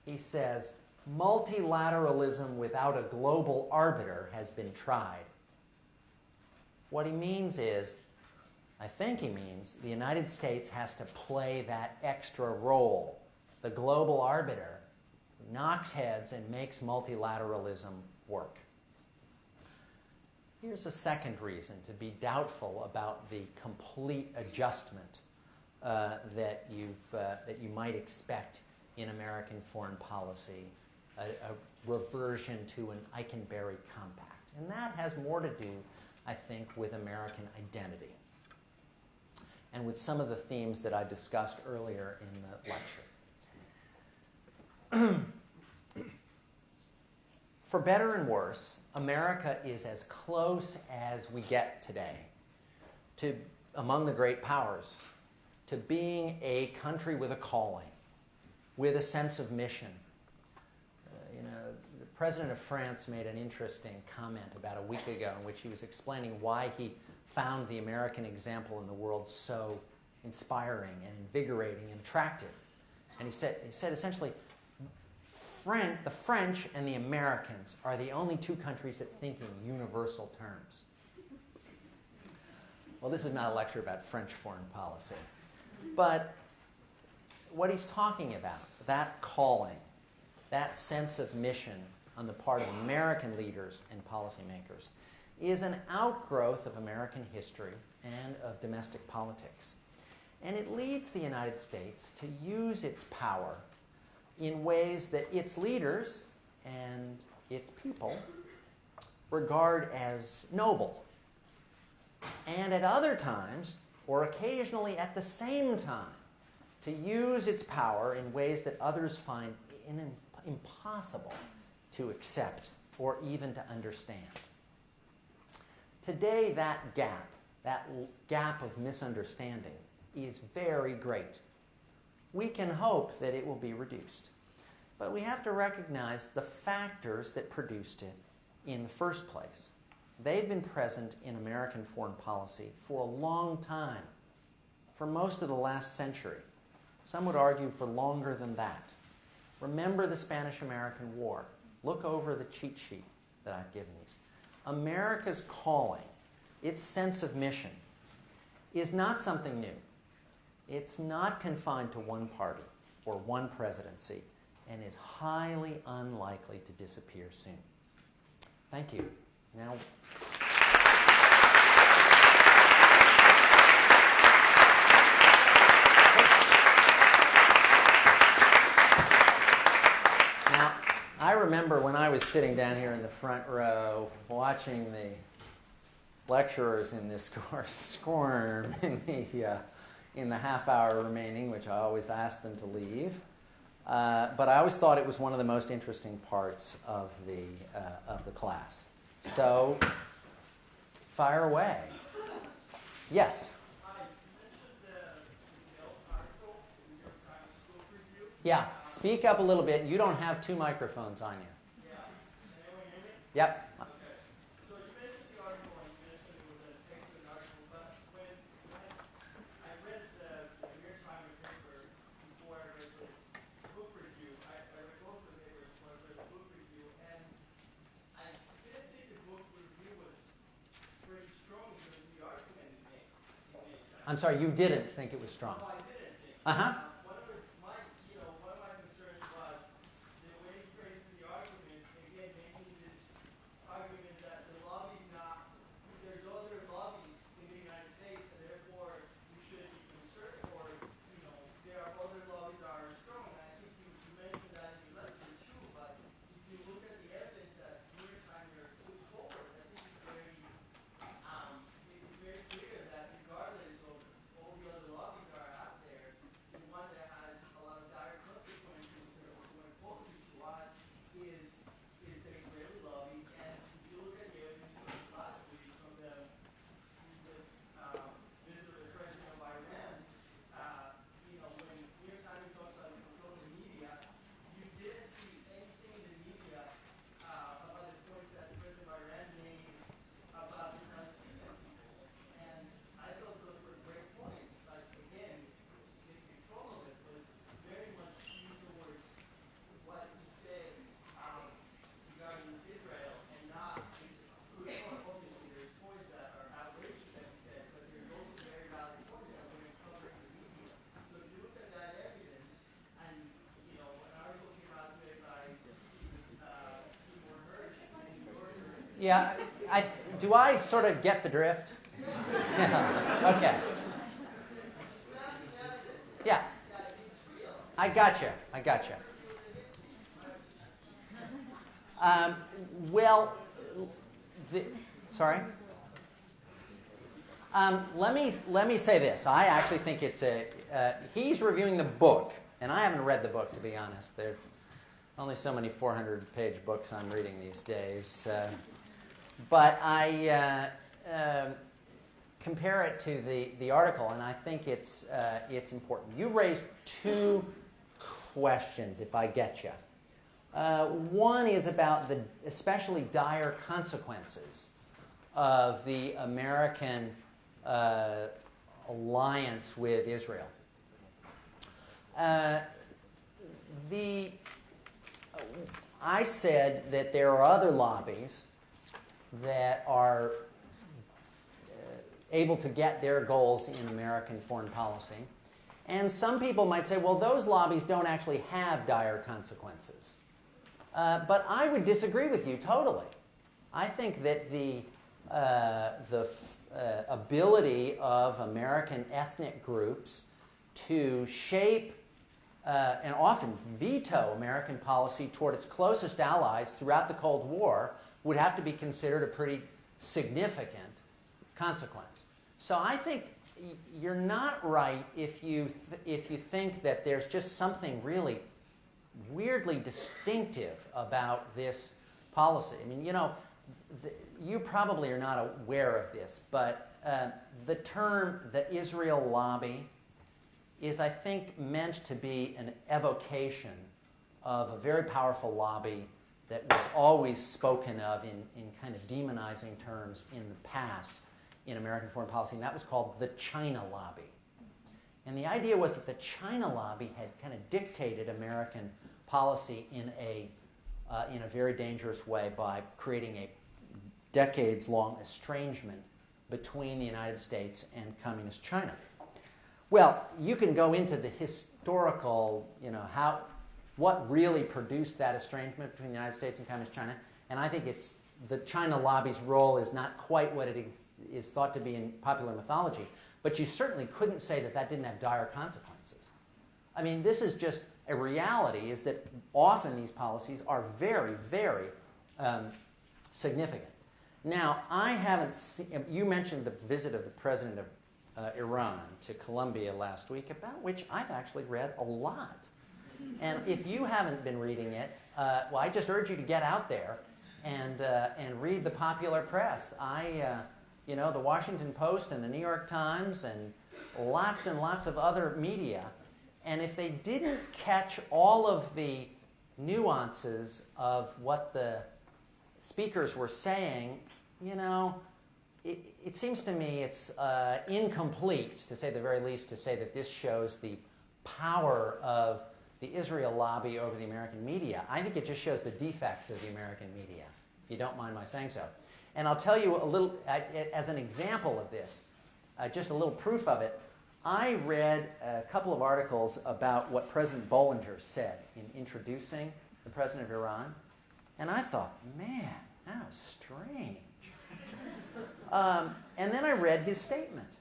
he says, multilateralism without a global arbiter has been tried. What he means is, I think he means, the United States has to play that extra role. The global arbiter knocks heads and makes multilateralism work. Here's a second reason to be doubtful about the complete adjustment that you might expect in American foreign policy, a reversion to an Eikenberry compact. And that has more to do, I think, with American identity and with some of the themes that I discussed earlier in the lecture. For better and worse, America is as close as we get today to, among the great powers, to being a country with a calling, with a sense of mission. The President of France made an interesting comment about a week ago in which he was explaining why he found the American example in the world so inspiring and invigorating and attractive. And he said essentially, the French and the Americans are the only two countries that think in universal terms. Well, this is not a lecture about French foreign policy. But what he's talking about, that calling, that sense of mission on the part of American leaders and policymakers, is an outgrowth of American history and of domestic politics. And it leads the United States to use its power in ways that its leaders and its people regard as noble. and at other times, or occasionally at the same time, to use its power in ways that others find impossible to accept or even to understand. Today, that gap of misunderstanding is very great. We can hope that it will be reduced. But we have to recognize the factors that produced it in the first place. They've been present in American foreign policy for a long time, for most of the last century. Some would argue for longer than that. Remember the Spanish-American War. Look over the cheat sheet that I've given you. America's calling, its sense of mission, is not something new. It's not confined to one party or one presidency, and is highly unlikely to disappear soon. Thank you. Now, I remember when I was sitting down here in the front row watching the lecturers in this course squirm in the half hour remaining, which I always asked them to leave. But I always thought it was one of the most interesting parts of the class. So, fire away. Yes? Yeah, speak up a little bit. You don't have two microphones on you. Yeah. Can anyone hear me? Yep. Okay. So you mentioned the article, and you mentioned it was an excellent article, but when I read the Mearsheimer paper before I read the book review, I read both the papers before I read the book review, and I didn't think the book review was very strong because the argument it made sense. I'm sorry, you didn't think it was strong. No, I didn't think. Uh-huh. Yeah, do I sort of get the drift? Yeah. Okay. Yeah. I gotcha. Well, sorry? Let me say this. I actually think it's he's reviewing the book, and I haven't read the book, to be honest. There are only so many 400-page books I'm reading these days. But I compare it to the article, and I think it's important. You raised two questions, if I get you. One is about the especially dire consequences of the American alliance with Israel. I said that there are other lobbies that are able to get their goals in American foreign policy. And some people might say, well, those lobbies don't actually have dire consequences. But I would disagree with you totally. I think that the ability of American ethnic groups to shape and often veto American policy toward its closest allies throughout the Cold War would have to be considered a pretty significant consequence. So I think you're not right if you think that there's just something really weirdly distinctive about this policy. I mean, you probably are not aware of this, but the term the Israel lobby is, I think, meant to be an evocation of a very powerful lobby that was always spoken of in kind of demonizing terms in the past in American foreign policy, and that was called the China lobby. And the idea was that the China lobby had kind of dictated American policy in a very dangerous way by creating a decades-long estrangement between the United States and communist China. Well, you can go into the historical, what really produced that estrangement between the United States and communist China, and I think the China lobby's role is not quite what it is thought to be in popular mythology, but you certainly couldn't say that that didn't have dire consequences. I mean, this is just a reality, is that often these policies are very, very significant. Now, I haven't seen, you mentioned the visit of the president of Iran to Colombia last week, about which I've actually read a lot. And if you haven't been reading it, well, I just urge you to get out there and read the popular press. The Washington Post and the New York Times and lots of other media. And if they didn't catch all of the nuances of what the speakers were saying, it seems to me it's incomplete, to say the very least, to say that this shows the power of the Israel lobby over the American media. I think it just shows the defects of the American media, if you don't mind my saying so. And I'll tell you a little, as an example of this, just a little proof of it. I read a couple of articles about what President Bollinger said in introducing the president of Iran, and I thought, man, that was strange. And then I read his statement,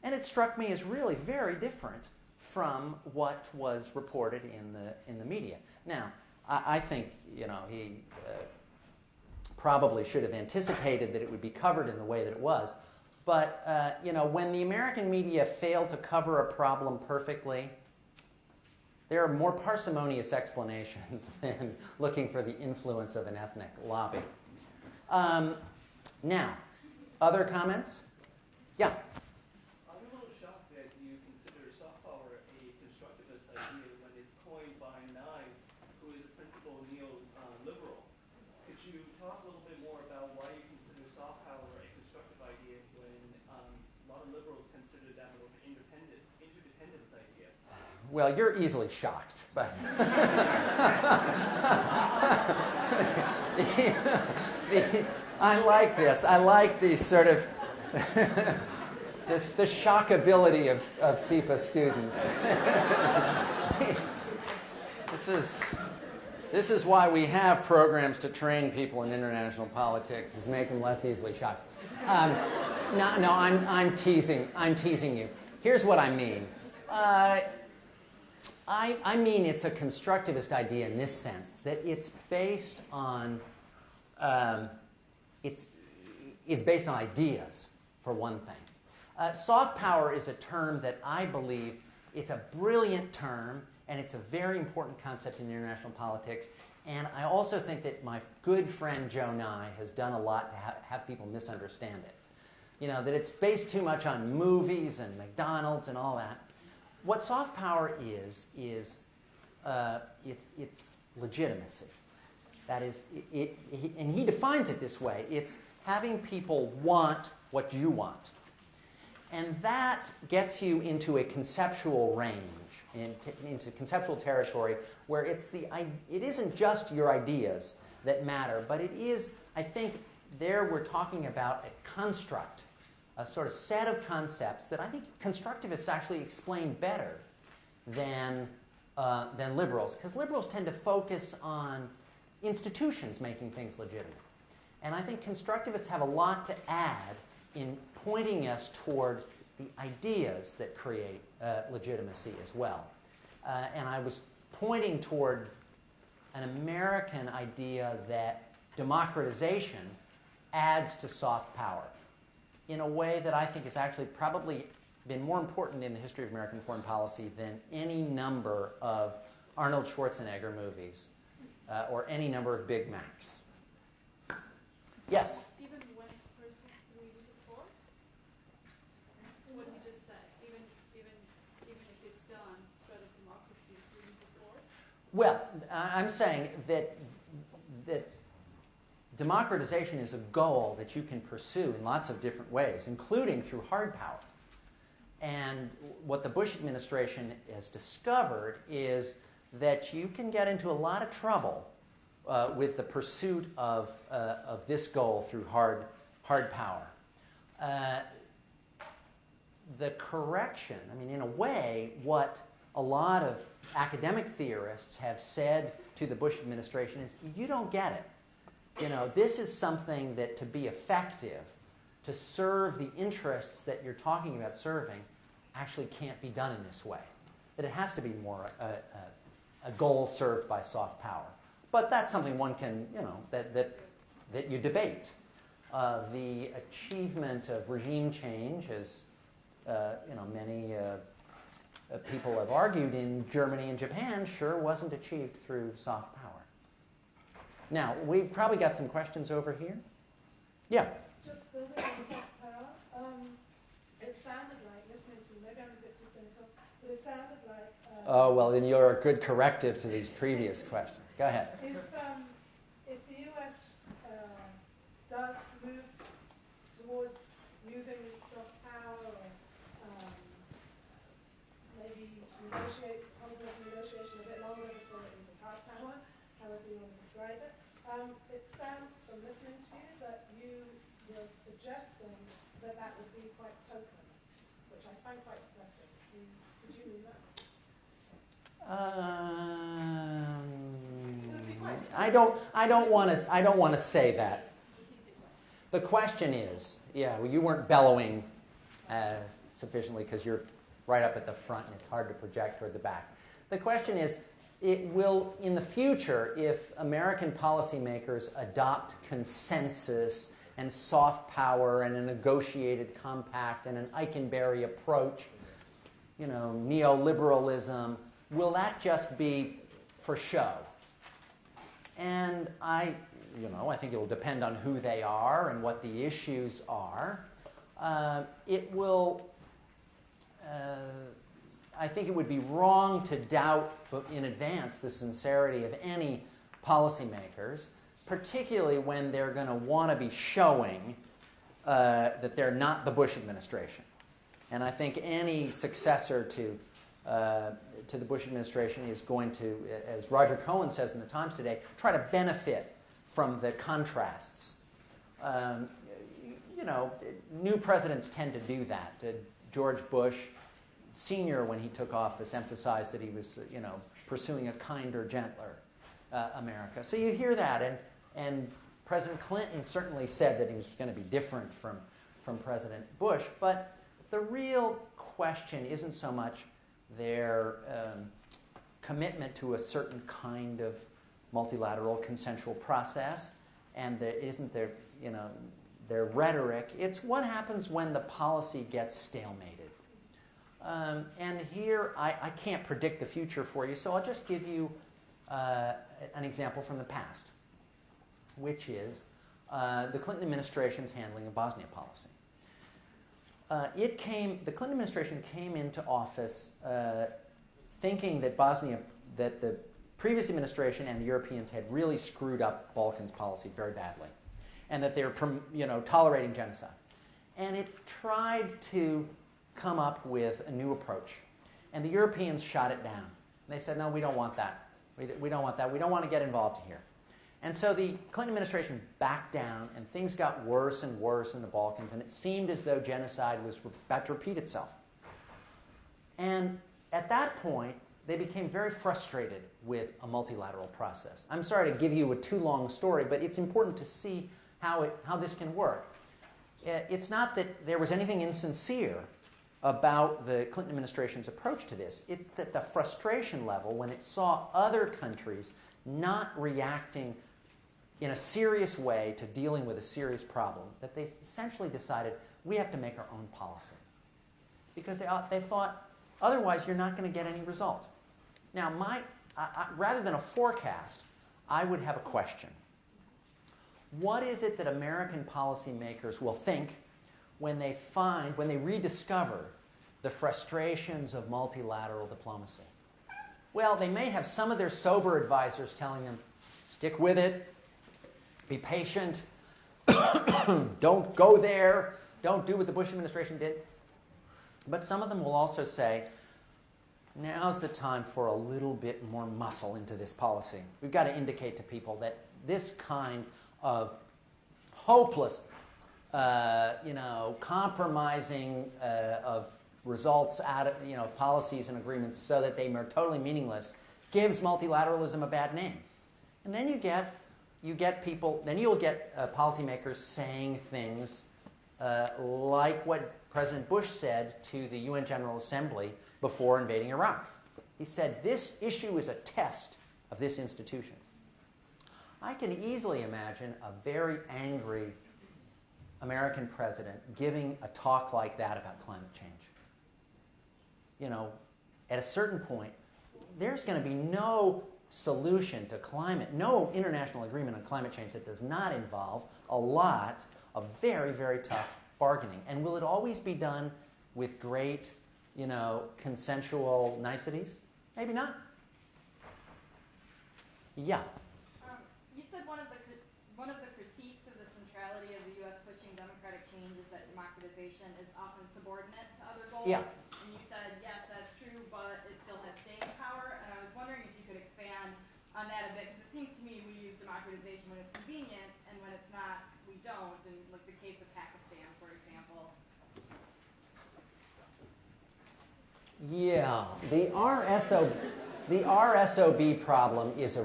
and it struck me as really very different from what was reported in the media. Now, I think he probably should have anticipated that it would be covered in the way that it was. But when the American media fail to cover a problem perfectly, there are more parsimonious explanations than looking for the influence of an ethnic lobby. Now, other comments? Yeah. I'm a little shocked that you consider soft power a constructivist idea when it's coined by Nye, who is a principal neo-liberal. Could you talk a little bit more about why you consider soft power a constructive idea when a lot of liberals consider that more of an interdependence idea? Well, you're easily shocked, but I like this. I like these sort of the shockability of SEPA students. This is why we have programs to train people in international politics, is to make them less easily shocked. No, I'm teasing you. Here's what I mean. I mean it's a constructivist idea in this sense, that it's based on it's based on ideas, for one thing. Soft power is a term that I believe it's a brilliant term, and it's a very important concept in international politics. And I also think that my good friend Joe Nye has done a lot to have people misunderstand it. That it's based too much on movies and McDonald's and all that. What soft power is it's legitimacy. That is, and he defines it this way. It's having people want what you want. And that gets you into a conceptual range, into conceptual territory, where it isn't just your ideas that matter, but it is, I think, there we're talking about a construct, a sort of set of concepts that I think constructivists actually explain better than liberals, because liberals tend to focus on institutions making things legitimate. And I think constructivists have a lot to add in pointing us toward the ideas that create legitimacy as well. And I was pointing toward an American idea that democratization adds to soft power. in a way that I think has actually probably been more important in the history of American foreign policy than any number of Arnold Schwarzenegger movies or any number of Big Macs. Yes? Even when it's pursued through use of force? What you just said, even if it's done, spread of democracy through use of force? Well, I'm saying that democratization is a goal that you can pursue in lots of different ways, including through hard power. And what the Bush administration has discovered is that you can get into a lot of trouble with the pursuit of this goal through hard power. The correction, I mean, in a way, what a lot of academic theorists have said to the Bush administration is, you don't get it. You know, this is something that to be effective, to serve the interests that you're talking about serving, actually can't be done in this way. That it has to be more a goal served by soft power. But that's something one can, you know, that you debate. The achievement of regime change, as you know, many people have argued in Germany and Japan, sure wasn't achieved through soft power. Now, we've probably got some questions over here. Yeah? Just building on soft power, it sounded like, listening to, maybe I'm a bit too cynical, but it sounded like... Oh, well, then you're a good corrective to these previous questions. Go ahead. If the U.S. Does move towards using soft power or maybe hold this negotiation a bit longer before it uses hard power, however you want to describe it, it sounds from listening to you that you were suggesting that that would be quite token, which I find quite impressive. Could you mean that? I don't want to say that. The question is, yeah, well, you weren't bellowing sufficiently because you're right up at the front and it's hard to project toward the back. The question is, it will, in the future, if American policymakers adopt consensus and soft power and a negotiated compact and an Eikenberry approach, you know, neoliberalism, will that just be for show? And I think it will depend on who they are and what the issues are. It will, I think it would be wrong to doubt in advance the sincerity of any policymakers, particularly when they're going to want to be showing that they're not the Bush administration. And I think any successor to the Bush administration is going to, as Roger Cohen says in the Times today, try to benefit from the contrasts. You know, new presidents tend to do that. George Bush Sr., when he took office, emphasized that he was, you know, pursuing a kinder, gentler America. So you hear that, and President Clinton certainly said that he was going to be different from President Bush. But the real question isn't so much their commitment to a certain kind of multilateral consensual process, and isn't their, you know, their rhetoric. It's what happens when the policy gets stalemated. And here, I can't predict the future for you, so I'll just give you an example from the past, which is the Clinton administration's handling of Bosnia policy. The Clinton administration came into office thinking that that the previous administration and the Europeans had really screwed up Balkans policy very badly, and that they were, you know, tolerating genocide. And it tried to come up with a new approach, and the Europeans shot it down. And they said, no, we don't want that. We don't want that. We don't want to get involved here. And so the Clinton administration backed down, and things got worse and worse in the Balkans, and it seemed as though genocide was about to repeat itself. And at that point, they became very frustrated with a multilateral process. I'm sorry to give you a too long story, but it's important to see how this can work. It's not that there was anything insincere about the Clinton administration's approach to this. It's that the frustration level, when it saw other countries not reacting in a serious way to dealing with a serious problem, that they essentially decided, we have to make our own policy. Because they thought, otherwise you're not going to get any result. Now, rather than a forecast, I would have a question. What is it that American policymakers will think when they rediscover the frustrations of multilateral diplomacy? Well, they may have some of their sober advisors telling them, stick with it, be patient, don't go there, don't do what the Bush administration did. But some of them will also say, now's the time for a little bit more muscle into this policy. We've got to indicate to people that this kind of hopeless, compromising of results out of, policies and agreements so that they are totally meaningless gives multilateralism a bad name. And then you'll get policymakers saying things like what President Bush said to the UN General Assembly before invading Iraq. He said, this issue is a test of this institution. I can easily imagine a very angry American president giving a talk like that about climate change. At a certain point, there's going to be no solution to climate, no international agreement on climate change that does not involve a lot of very, very tough bargaining. And will it always be done with great, consensual niceties? Maybe not. Yeah. You said one of the critiques of the centrality of the U.S. pushing democratic change is that democratization is often subordinate to other goals. Yeah. And you said, yes, that's true, but it still has staying power. And I was wondering if you could expand on that a bit, because it seems to me we use democratization when it's convenient, and when it's not, we don't. And like the case of Pakistan, for example. Yeah, the RSOB problem is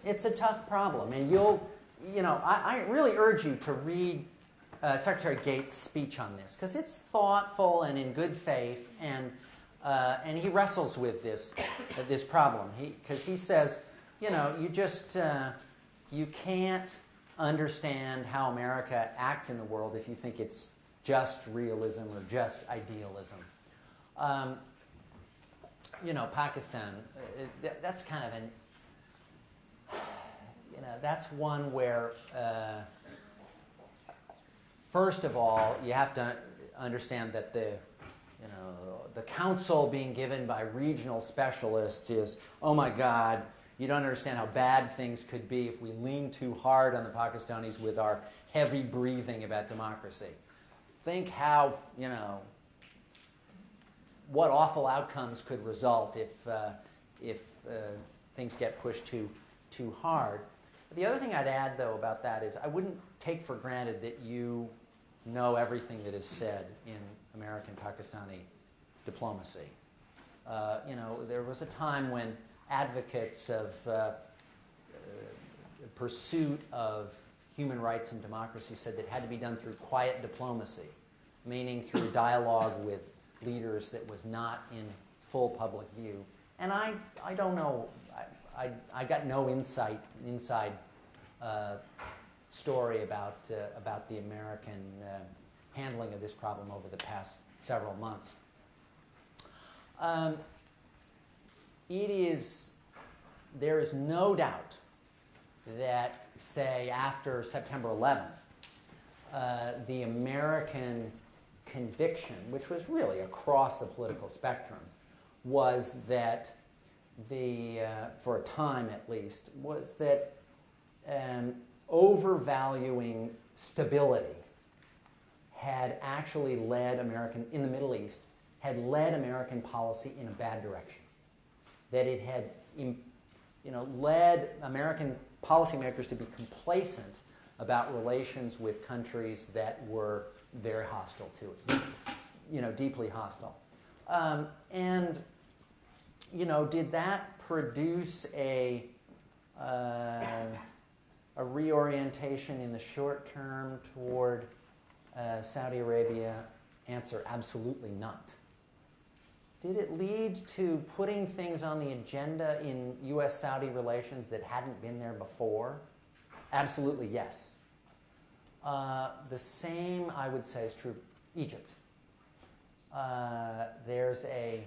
it's a tough problem, and I really urge you to read Secretary Gates' speech on this, because it's thoughtful and in good faith, and he wrestles with this problem. Because he says, you can't understand how America acts in the world if you think it's just realism or just idealism. Pakistan, that's kind of that's one where, first of all, you have to understand that the counsel being given by regional specialists is, oh my God, you don't understand how bad things could be if we lean too hard on the Pakistanis with our heavy breathing about democracy. Think how, what awful outcomes could result if things get pushed too hard. The other thing I'd add, though, about that is I wouldn't take for granted that you know everything that is said in American-Pakistani diplomacy. There was a time when advocates of pursuit of human rights and democracy said that it had to be done through quiet diplomacy, meaning through dialogue with leaders that was not in full public view. And I don't know, I got no inside story about the American handling of this problem over the past several months. There is no doubt that, say, after September 11th, the American conviction, which was really across the political spectrum, was that for a time at least, was that overvaluing stability had actually led in the Middle East, had led American policy in a bad direction. That it had, led American policymakers to be complacent about relations with countries that were very hostile to it, deeply hostile. Did that produce a reorientation in the short term toward Saudi Arabia? Answer, absolutely not. Did it lead to putting things on the agenda in U.S.-Saudi relations that hadn't been there before? Absolutely yes. The same, I would say, is true of Egypt. There's the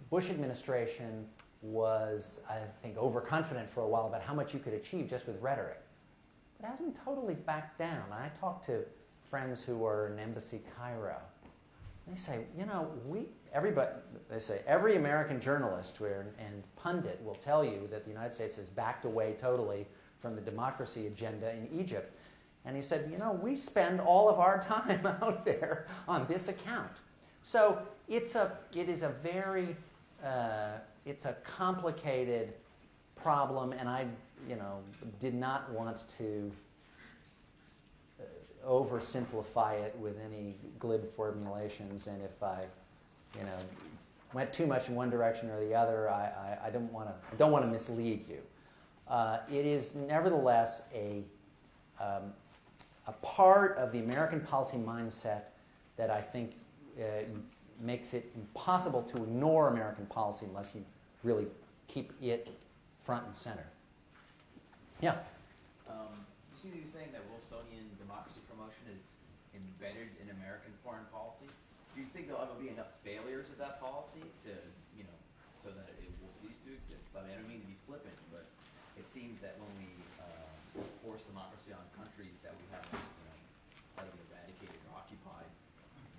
Bush administration was, I think, overconfident for a while about how much you could achieve just with rhetoric. But it hasn't totally backed down. I talked to friends who are in Embassy Cairo. They say, they say, every American journalist and pundit will tell you that the United States has backed away totally from the democracy agenda in Egypt. And he said, we spend all of our time out there on this account. So it is a very, it's a complicated problem, and I, did not want to oversimplify it with any glib formulations. And if I, went too much in one direction or the other, I don't want to mislead you. It is nevertheless a part of the American policy mindset that I think makes it impossible to ignore American policy unless you really keep it front and center. Yeah? You seem to be saying that Wilsonian democracy promotion is embedded in American foreign policy. Do you think there'll ever be enough failures of that policy to, so that it will cease to exist? I mean, I don't mean to be flippant, but it seems that when we force democracy on countries that we haven't, either eradicated or occupied,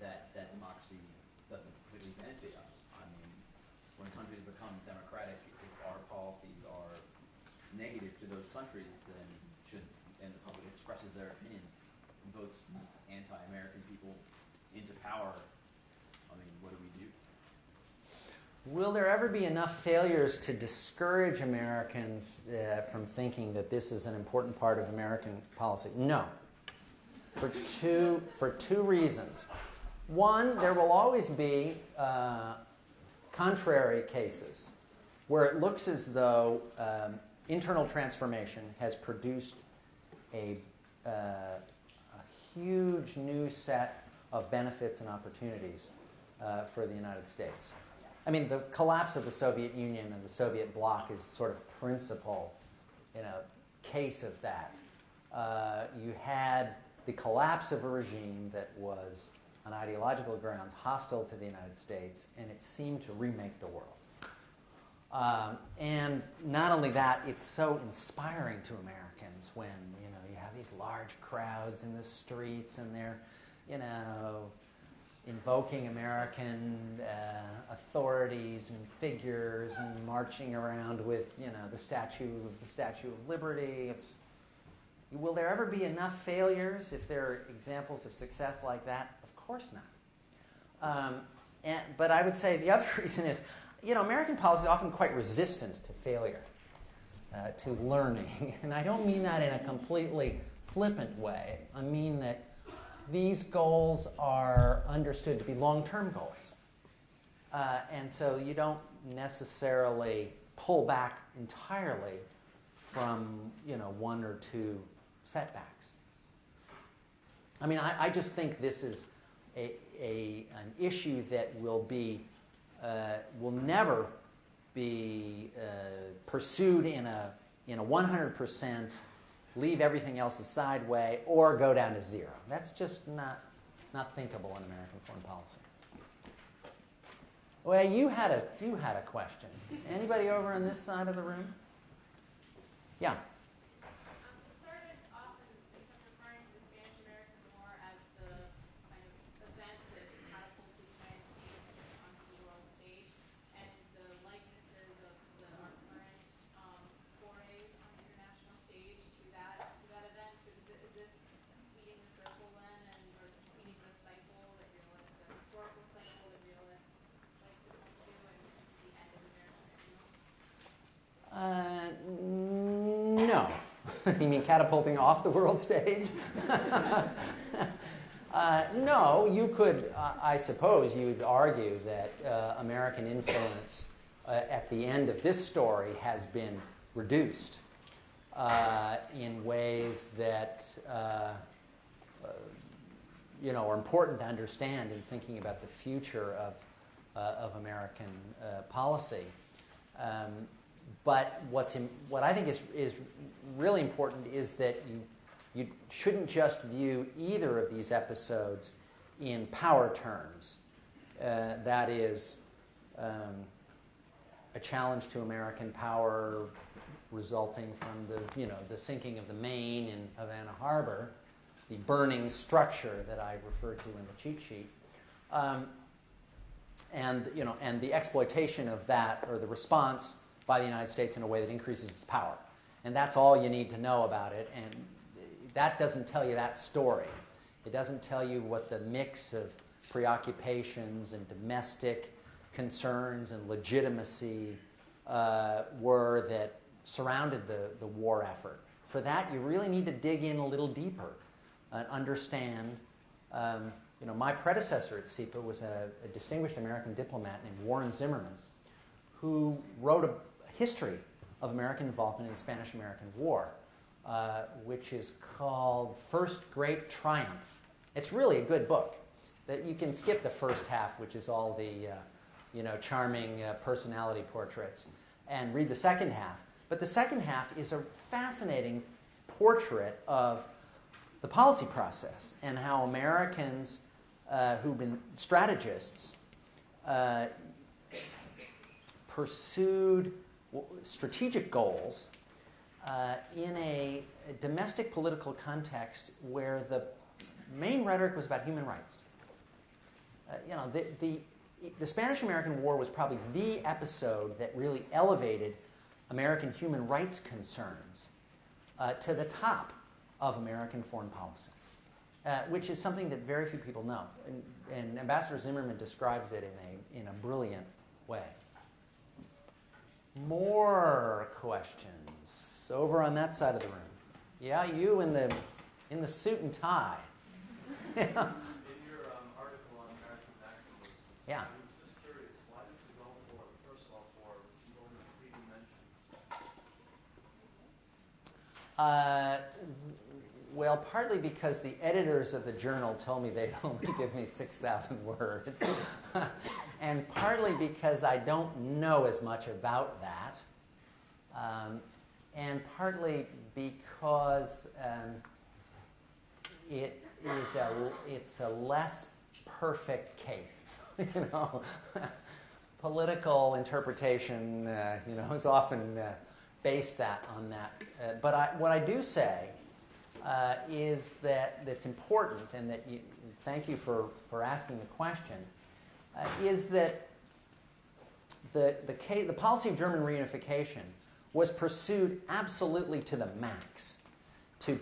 that democracy doesn't completely benefit us. I mean, when countries become democratic, if our policies are negative to those countries, then and the public expresses their opinion and votes anti-American people into power, I mean, what do we do? Will there ever be enough failures to discourage Americans from thinking that this is an important part of American policy? No. For two reasons. One, there will always be contrary cases where it looks as though internal transformation has produced a huge new set of benefits and opportunities for the United States. I mean, the collapse of the Soviet Union and the Soviet bloc is sort of principal, case of that. You had the collapse of a regime that was, on ideological grounds, hostile to the United States, and it seemed to remake the world. And not only that, it's so inspiring to Americans when, you have these large crowds in the streets and they're, invoking American authorities and figures and marching around with, the Statue of Liberty. Will there ever be enough failures if there are examples of success like that? Of course not. But I would say the other reason is, American policy is often quite resistant to failure, to learning. And I don't mean that in a completely flippant way. I mean that these goals are understood to be long-term goals. And so you don't necessarily pull back entirely from, one or two setbacks. I mean, I just think this is an issue that will never be pursued in a 100% leave everything else aside way or go down to zero. That's just not thinkable in American foreign policy. Well, you had a question. Anybody over on this side of the room? Yeah. You started off referring to the Spanish-American War as the kind of event that catapulted the United States onto the world stage, and the likenesses of our current forays on the international stage to that event. So is this feeding the circle then, or feeding the cycle that the historical cycle that realists like to point to, and this is the end of American history? No. You mean catapulting off the world stage? No, you could, I suppose you would argue that American influence at the end of this story has been reduced in ways that are important to understand in thinking about the future of American policy. But what I think is really important is that you shouldn't just view either of these episodes in power terms. That is a challenge to American power resulting from the sinking of the Maine in Havana Harbor, the burning structure that I referred to in the cheat sheet, and the exploitation of that, or the response by the United States in a way that increases its power. And that's all you need to know about it. And that doesn't tell you that story. It doesn't tell you what the mix of preoccupations and domestic concerns and legitimacy were that surrounded the war effort. For that, you really need to dig in a little deeper and understand. My predecessor at SIPA was a distinguished American diplomat named Warren Zimmerman, who wrote a history of American involvement in the Spanish-American War, which is called First Great Triumph. It's really a good book. That you can skip the first half, which is all the charming personality portraits, and read the second half. But the second half is a fascinating portrait of the policy process and how Americans who've been strategists pursued strategic goals in a domestic political context where the main rhetoric was about human rights. The Spanish-American War was probably the episode that really elevated American human rights concerns to the top of American foreign policy, which is something that very few people know. And Ambassador Zimmerman describes it in a brilliant way. More questions over on that side of the room. Yeah, you in the suit and tie. In your article on American maximalism, Yeah. I was just curious, why does the Gulf War, the First Gulf War, was only fleeting mention? Well, partly because the editors of the journal told me they'd only give me 6,000 words, and partly because I don't know as much about that, and partly because it's a less perfect case. Political interpretation, is often based on that. But what I do say is that's important, and that thank you for asking the question, is that the policy of German reunification was pursued absolutely to the max to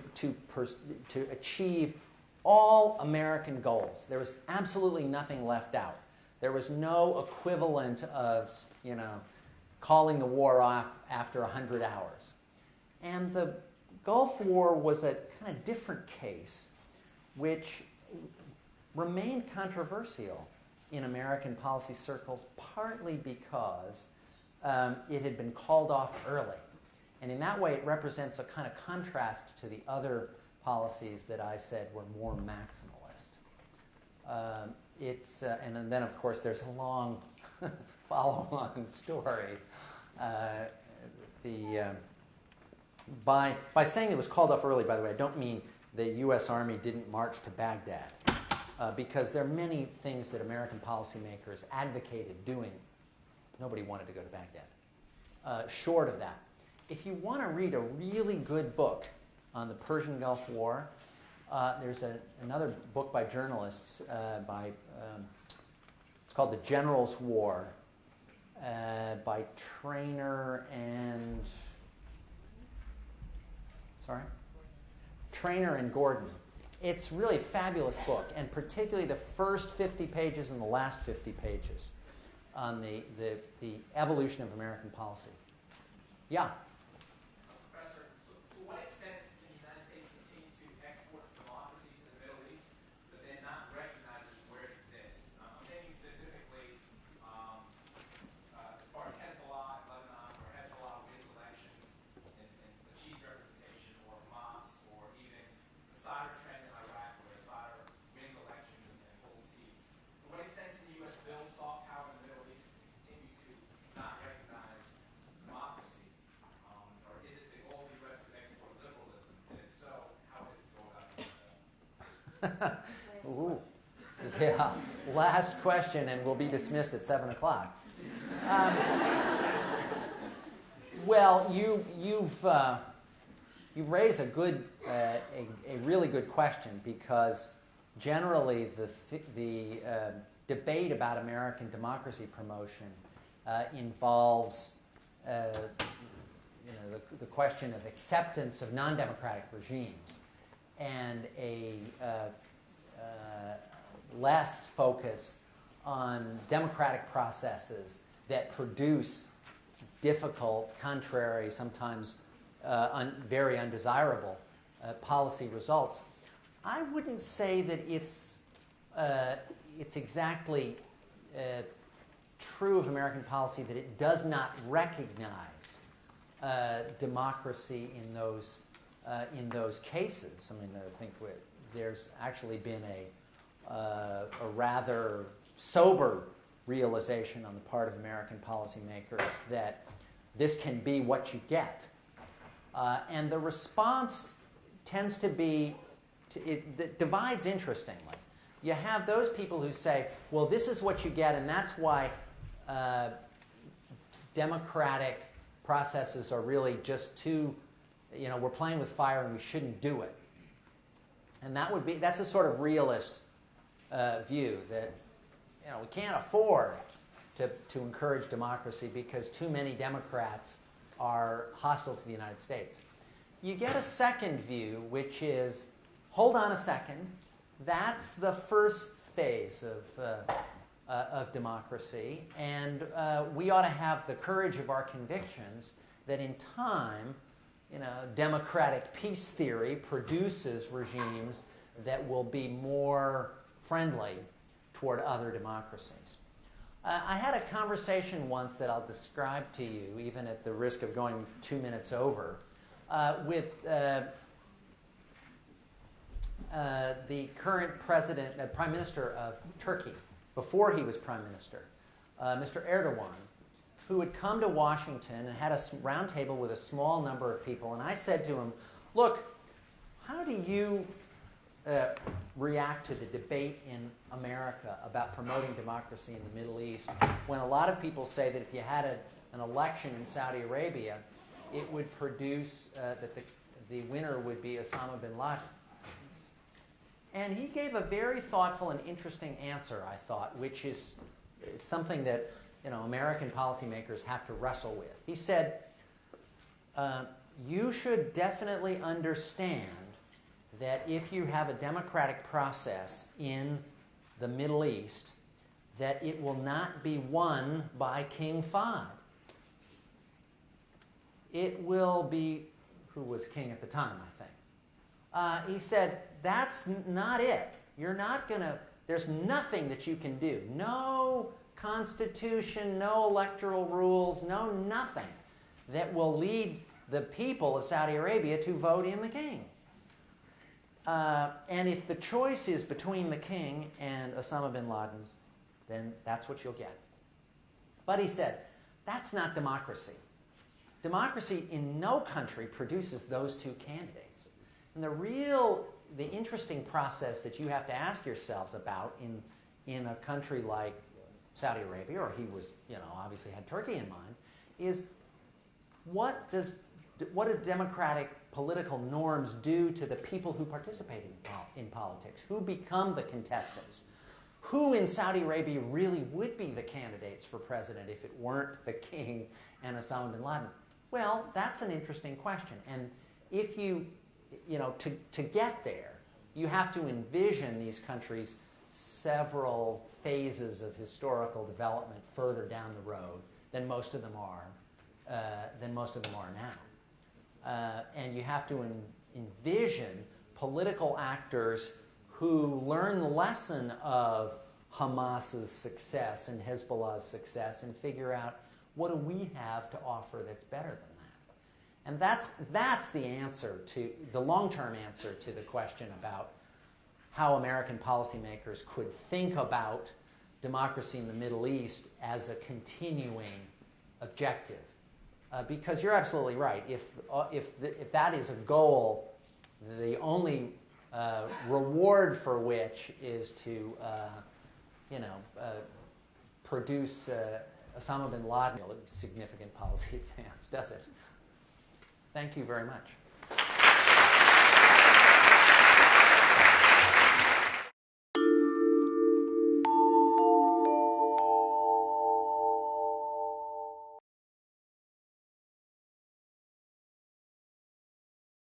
achieve all American goals. There was absolutely nothing left out. There was no equivalent of, calling the war off after 100 hours. And the Gulf War was a kind of different case, which remained controversial in American policy circles, partly because it had been called off early. And in that way, it represents a kind of contrast to the other policies that I said were more maximalist. And then, of course, there's a long follow-on story. By saying it was called off early, by the way, I don't mean the U.S. Army didn't march to Baghdad, because there are many things that American policymakers advocated doing. Nobody wanted to go to Baghdad. Short of that, if you want to read a really good book on the Persian Gulf War, there's another book by journalists it's called The General's War, by Traynor and Gordon. It's really a fabulous book, and particularly the first 50 pages and the last 50 pages on the evolution of American policy. Yeah? Professor, to what extent can the United States continue to export democracy to the Middle East, but then not recognize it where it exists? I'm thinking specifically as far as Hezbollah in Lebanon, or Hezbollah wins elections and achieves representation, or Hamas, or even the Sadr trend in Iraq, where Sadr wins elections and holds seats. To what extent can the U.S. build soft power in the Middle East and continue to not recognize democracy? Ooh. Yeah. Last question, and we'll be dismissed at 7 o'clock. Well, you've raised a really good question, because generally the debate about American democracy promotion involves the question of acceptance of non-democratic regimes, and a less focus on democratic processes that produce difficult, contrary, sometimes very undesirable policy results. I wouldn't say that it's exactly true of American policy that it does not recognize democracy in those cases. I mean, I think there's actually been a rather sober realization on the part of American policymakers that this can be what you get. And the response tends to be, it divides interestingly. You have those people who say, well, this is what you get, and that's why democratic processes are really just too, we're playing with fire and we shouldn't do it. And that's a sort of realist view that, we can't afford to encourage democracy because too many Democrats are hostile to the United States. You get a second view, which is, hold on a second, that's the first phase of democracy, and we ought to have the courage of our convictions that in time, democratic peace theory produces regimes that will be more friendly toward other democracies. I had a conversation once that I'll describe to you, even at the risk of going 2 minutes over, with the current Prime Minister of Turkey, before he was Prime Minister, Mr. Erdogan, who had come to Washington and had a round table with a small number of people. And I said to him, look, how do you react to the debate in America about promoting democracy in the Middle East, when a lot of people say that if you had an election in Saudi Arabia, it would produce that the winner would be Osama bin Laden? And he gave a very thoughtful and interesting answer, I thought, which is something that American policymakers have to wrestle with. He said, you should definitely understand that if you have a democratic process in the Middle East, that it will not be won by King Fahd. It will be, who was king at the time, I think. He said, that's not it. You're not going to, there's nothing that you can do. No constitution, no electoral rules, no nothing that will lead the people of Saudi Arabia to vote in the king. And if the choice is between the king and Osama bin Laden, then that's what you'll get. But he said, that's not democracy. Democracy in no country produces those two candidates. And the interesting process that you have to ask yourselves about in a country like Saudi Arabia, or he was, obviously had Turkey in mind, is what do democratic political norms do to the people who participate in politics? Who become the contestants? Who in Saudi Arabia really would be the candidates for president if it weren't the king and Osama bin Laden? Well, that's an interesting question. And if to get there, you have to envision these countries several phases of historical development further down the road than most of them are now. And you have to envision political actors who learn the lesson of Hamas's success and Hezbollah's success and figure out, what do we have to offer that's better than that? And that's the answer to the long-term answer to the question about how American policymakers could think about democracy in the Middle East as a continuing objective. Because you're absolutely right. If that is a goal, the only reward for which is to, produce Osama bin Laden. Significant policy advance, does it? Thank you very much.